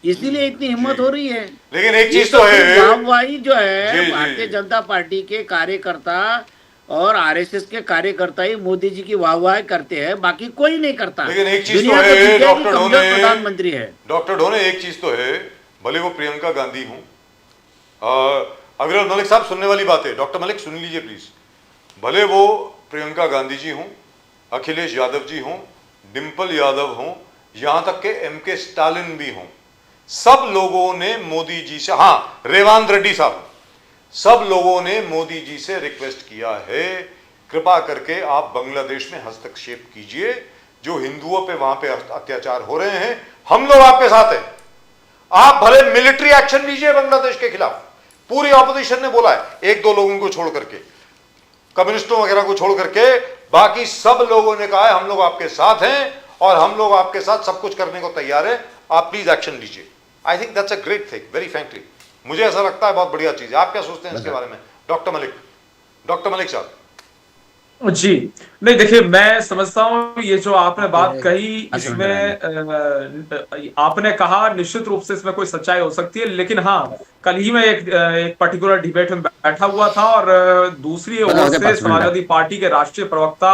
इसीलिए इतनी हिम्मत हो रही है। लेकिन एक चीज तो है, वाहवाही जो है जी। भारतीय जनता पार्टी के कार्यकर्ता और आरएसएस के कार्यकर्ता ही मोदी जी की वाहवाही करते हैं, बाकी कोई नहीं करता। लेकिन एक चीज दुनिया तो को है, दिख गया कि डॉक्टर कमजोर ढोने, प्रधानमंत्री है। डॉक्टर ढोने, एक चीज तो है, भले वो प्रियंका गांधी हूं, अविरल मलिक साहब सुनने वाली बात है, डॉक्टर मलिक सुन लीजिए प्लीज। भले वो प्रियंका गांधी जी हों, अखिलेश यादव जी हों, डिम्पल यादव हों, यहां तक के एमके स्टालिन भी हों, सब लोगों ने मोदी जी से, हाँ रेवांत रेड्डी साहब, सब लोगों ने मोदी जी से रिक्वेस्ट किया है कृपा करके आप बांग्लादेश में हस्तक्षेप कीजिए, जो हिंदुओं पे वहां पे अत्याचार हो रहे हैं, हम लोग आपके साथ हैं, आप भले मिलिट्री एक्शन लीजिए बांग्लादेश के खिलाफ। पूरी ऑपोजिशन ने बोला है, एक दो लोगों को छोड़ करके, कम्युनिस्टों वगैरह को छोड़ करके, बाकी सब लोगों ने कहा है हम लोग आपके साथ हैं और हम लोग आपके साथ सब कुछ करने को तैयार है, आप प्लीज एक्शन लीजिए। I think that's a great thing, very frankly मुझे ऐसा लगता है बहुत बढ़िया चीज है। आप क्या सोचते हैं इसके बारे में डॉक्टर मलिक साहब? जी नहीं, देखिए मैं समझता हूँ ये जो आपने बात कही इसमें आपने कहा निश्चित रूप से इसमें कोई सच्चाई हो सकती है, लेकिन हाँ कल ही मैं एक पर्टिकुलर डिबेट में बैठा हुआ था और दूसरी ओर से समाजवादी पार्टी के राष्ट्रीय प्रवक्ता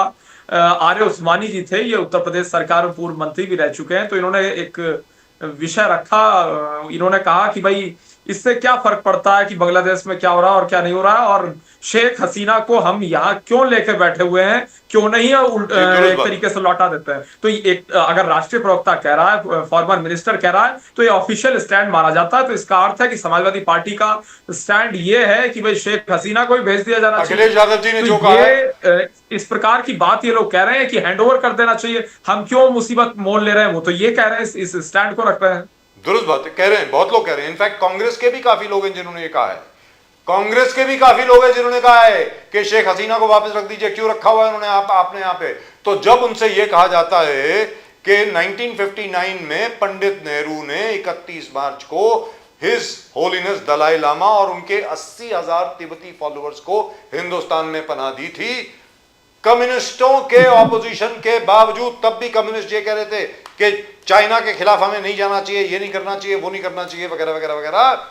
आर्य उस्मानी जी थे, ये उत्तर प्रदेश सरकार में पूर्व मंत्री भी रह चुके हैं। तो इन्होंने एक विषय रखा, इन्होंने कहा कि भाई इससे क्या फर्क पड़ता है कि बांग्लादेश में क्या हो रहा है और क्या नहीं हो रहा है, और शेख हसीना को हम यहाँ क्यों लेके बैठे हुए हैं, क्यों नहीं एक तरीके से लौटा देते हैं। तो एक अगर राष्ट्रीय प्रवक्ता कह रहा है, फॉर्मर मिनिस्टर कह रहा है, तो ये ऑफिशियल स्टैंड माना जाता है। तो इसका अर्थ है कि समाजवादी पार्टी का स्टैंड ये है कि भाई शेख हसीना को भी भेज दिया जाना चाहिए। अखिलेश यादव जी ने जो कहा है, इस प्रकार की बात ये लोग कह रहे हैं कि हैंडओवर कर देना चाहिए, हम क्यों मुसीबत मोल ले रहे हैं, वो तो ये कह रहे हैं, इस स्टैंड को रख रहे हैं। दुरुस्त बात है, कह रहे हैं, बहुत लोग कह रहे हैं। इनफैक्ट कांग्रेस के भी काफी लोग हैं जिन्होंने ये कहा है, कांग्रेस के भी काफी लोग हैं जिन्होंने कहा है कि शेख हसीना को वापस रख दीजिए, क्यों रखा हुआ है उन्होंने आपने यहाँ पे। तो जब उनसे ये कहा जाता है कि 1959 में पंडित नेहरू ने 31 मार्च को हिज होलीनेस दलाई लामा और उनके 80,000 तिब्बती फॉलोअर्स को हिंदुस्तान में पनाह दी थी, कम्युनिस्टों के ऑपोजिशन के बावजूद तब भी कम्युनिस्ट ये कह रहे थे कि चाइना के खिलाफ हमें नहीं जाना चाहिए, ये नहीं करना चाहिए, वो नहीं करना चाहिए, वगैरह वगैरह वगैरह।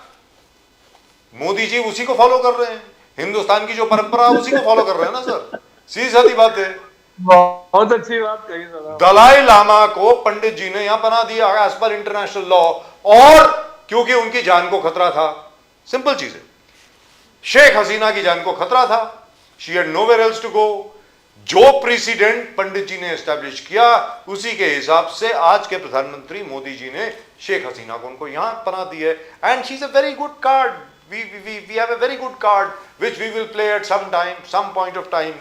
मोदी जी उसी को फॉलो कर रहे हैं, हिंदुस्तान की जो परंपरा है उसी को फॉलो कर रहे हैं ना सर, सीधी सादी बात है। बहुत अच्छी बात कही सर। दलाई लामा को पंडित जी ने यहां पनाह दिया एज पर इंटरनेशनल लॉ, और क्योंकि उनकी जान को खतरा था। सिंपल चीज है, शेख हसीना की जान को खतरा था, she had nowhere else to go. जो प्रेसिडेंट पंडित जी ने एस्टैब्लिश किया उसी के हिसाब से आज के प्रधानमंत्री मोदी जी ने शेख हसीना को उनको यहां पनाह दी है, and she is a very good card. we have a very good card which we will play at some point of time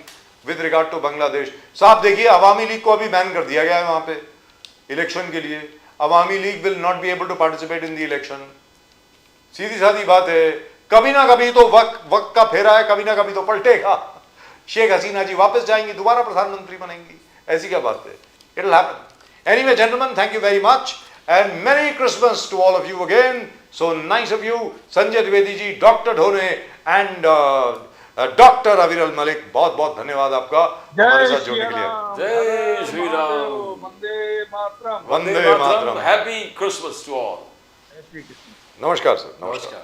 with regard to Bangladesh। साहब देखिए, अवामी लीग को अभी बैन कर दिया गया है वहां पे इलेक्शन के लिए, Awami League will not be able to participate in the election. सीधी सादी बात है, कभी ना कभी तो वक्त का फेरा है, कभी ना कभी तो पलटेगा, शेख हसीना जी वापस जाएंगी, दोबारा प्रधानमंत्री बनेंगी, ऐसी क्या बात है, it will happen. Anyway gentleman, thank you very much and Merry Christmas to all of you again. So nice of you, Sanjay Dwivedi ji, Dr. Dhone and Dr. Aviral Malik, बहुत बहुत धन्यवाद आपका हमारे साथ जुड़ने के लिए। जय Shri Ram, Vande Mataram, Vande Mataram, happy Christmas to all. नमस्कार सर, नमस्कार।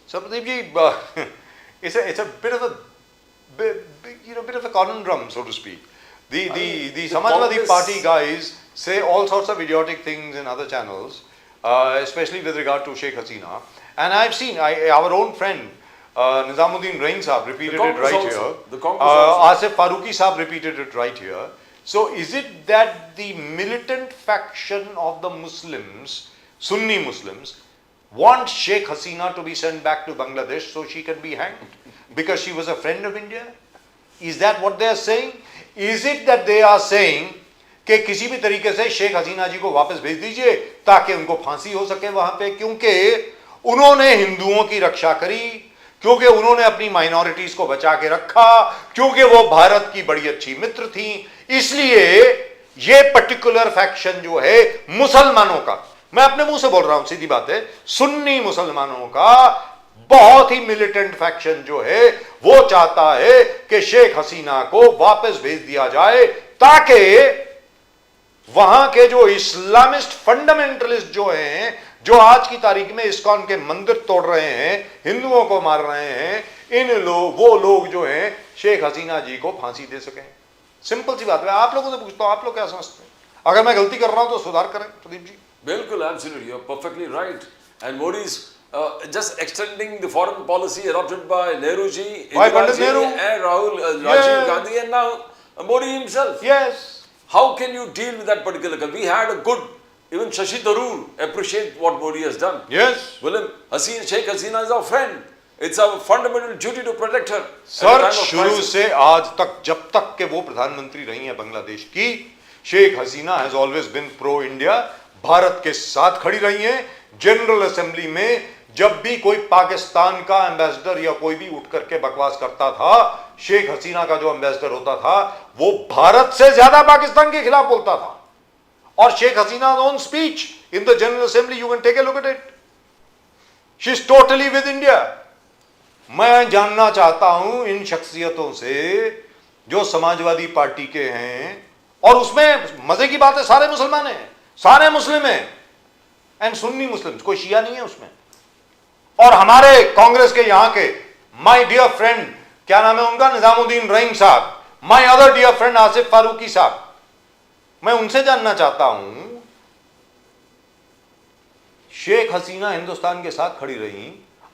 So Pradeep ji, it's a bit of a conundrum, so to speak. The Samajwadi Party guys say all sorts of idiotic things in other channels, especially with regard to Sheikh Hasina. And I've seen our own friend Nizamuddin Rain Saab repeated it right here. Asif Farooqi Saab repeated it right here. So is it that the militant faction of the Muslims, Sunni Muslims, want Sheikh Hasina to be sent back to Bangladesh so she can be hanged because she was a friend of India? Is that what they are saying? Is it that they are saying कि किसी भी तरीके से शेख हसीना जी को वापस भेज दीजिए ताकि उनको फांसी हो सके वहां पे, क्योंकि उन्होंने हिंदुओं की रक्षा करी, क्योंकि उन्होंने अपनी माइनॉरिटीज को बचा के रखा, क्योंकि वो भारत की बड़ी अच्छी मित्र थी, इसलिए ये पर्टिकुलर फैक्शन जो है मुसलमानों का, मैं अपने मुंह से बोल रहा हूं, सीधी बात है, सुन्नी मुसलमानों का बहुत ही मिलिटेंट फैक्शन जो है वो चाहता है कि शेख हसीना को वापस भेज दिया जाए ताकि वहां के जो इस्लामिस्ट फंडामेंटलिस्ट जो हैं, जो आज की तारीख में इस्कॉन के मंदिर तोड़ रहे हैं, हिंदुओं को मार रहे हैं, वो लोग जो हैं शेख हसीना जी को फांसी दे सकें। सिंपल सी बात है, आप लोगों से पूछता हूं, आप लोग क्या समझते हैं? अगर मैं गलती कर रहा हूं तो सुधार करें प्रदीप जी। बिल्कुल, absolutely, you are perfectly right. And Modi is just extending the foreign policy adopted by Nehru ji, Pandit Nehru and Rajiv Gandhi, and now Modi himself. Yes. How can you deal with that particular? We had a good Even Shashi Tharoor appreciate what Modi has done. Yes. Sheikh Hasina is our friend. It's our fundamental duty to protect her. Sir शुरू से आज तक जब तक के वो प्रधानमंत्री रही हैं बांग्लादेश की, Sheikh Hasina has always been pro India, Bharat के साथ खड़ी रही हैं। जनरल असेंबली में जब भी कोई पाकिस्तान का एम्बेसडर या कोई भी उठ करके बकवास करता था, शेख हसीना का जो एम्बेसडर होता था वो भारत से ज्यादा पाकिस्तान के खिलाफ बोलता था। और Sheikh Hasina own speech in the general assembly, you can take a look at it, she is totally with India. मैं जानना चाहता हूं इन शख्सियतों से जो समाजवादी पार्टी के हैं, और उसमें मजे की बात है सारे मुसलमान हैं, सारे मुस्लिम हैं, एंड सुन्नी मुस्लिम, कोई शिया नहीं है उसमें। और हमारे कांग्रेस के यहां के माय डियर फ्रेंड, क्या नाम है उनका, Nizamuddin Rahim sahab, my other dear friend Asif Farooqui sahab, मैं उनसे जानना चाहता हूं, शेख हसीना हिंदुस्तान के साथ खड़ी रही,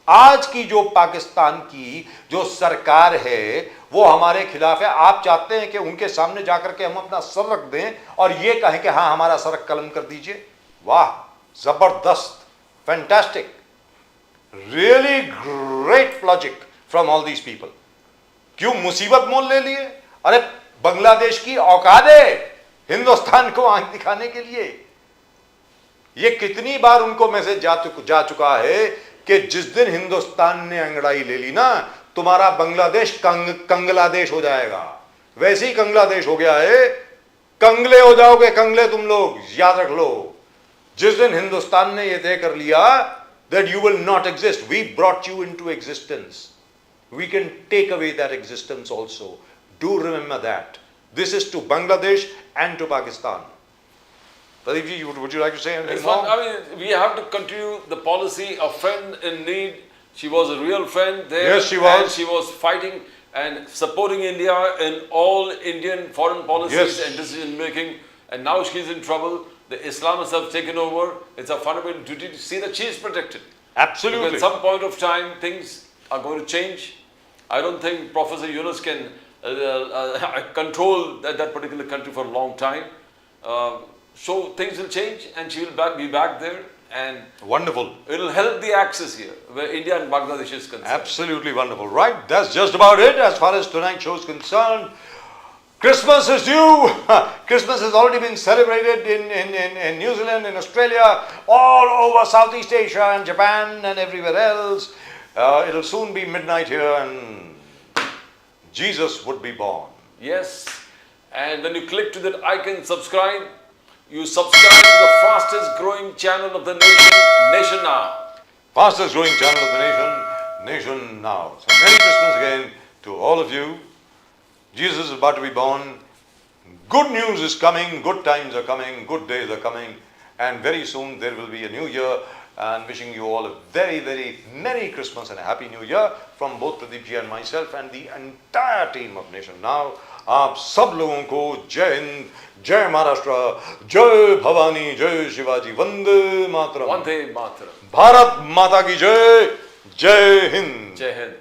आज की जो पाकिस्तान की जो सरकार है वो हमारे खिलाफ है। आप चाहते हैं कि उनके सामने जाकर के हम अपना सर रख दें और ये कहें कि हाँ हमारा सर कलम कर दीजिए? वाह, जबरदस्त, fantastic, really great logic from all these people. क्यों मुसीबत मोल ले लिए? अरे बांग्लादेश की औकात है हिंदुस्तान को आंख दिखाने के लिए। ये कितनी बार उनको मैसेज जा चुका है कि जिस दिन हिंदुस्तान ने अंगड़ाई ले ली ना, तुम्हारा बांग्लादेश कंगलादेश हो जाएगा। वैसे ही कंगलादेश हो गया है, कंगले हो जाओगे, कंगले तुम लोग, याद रख लो। जिस दिन हिंदुस्तान ने यह तय कर लिया that you will not exist, we brought you into existence, we can take away that existence also. Do remember that. This is to Bangladesh and to Pakistan. Pradeep ji, would you like to say anything more? I mean, we have to continue the policy of friend in need. She was a real friend there. Yes, she was. And she was fighting and supporting India in all Indian foreign policies Yes. and decision making. And now she's in trouble. The Islamists have taken over. It's our fundamental duty to see that she is protected. Absolutely. Because at some point of time, things are going to change. I don't think Professor Yunus can control that particular country for a long time. So things will change and she will be back there, and Wonderful. it will help the axis here where India and Bangladesh is concerned. Absolutely wonderful. Right, that's just about it as far as tonight's show is concerned. Christmas is due. Christmas has already been celebrated in New Zealand, in Australia, all over Southeast Asia and Japan and everywhere else. It'll soon be midnight here and Jesus would be born. Yes, and when you click to that icon, subscribe, you subscribe to the fastest growing channel of the nation, Nation Now. Fastest growing channel of the nation, Nation Now. So Merry Christmas again to all of you. Jesus is about to be born. Good news is coming, good times are coming, good days are coming, and very soon there will be a new year. And wishing you all a very, very Merry Christmas and a Happy New Year from both Pradeep ji and myself and the entire team of Nation Now. आप सब लोगों को जय हिंद, जय महाराष्ट्र, जय भवानी, जय शिवाजी, वंदे मातरम, Vande Mataram. भारत माता की जय, जय हिंद। Jai Hind.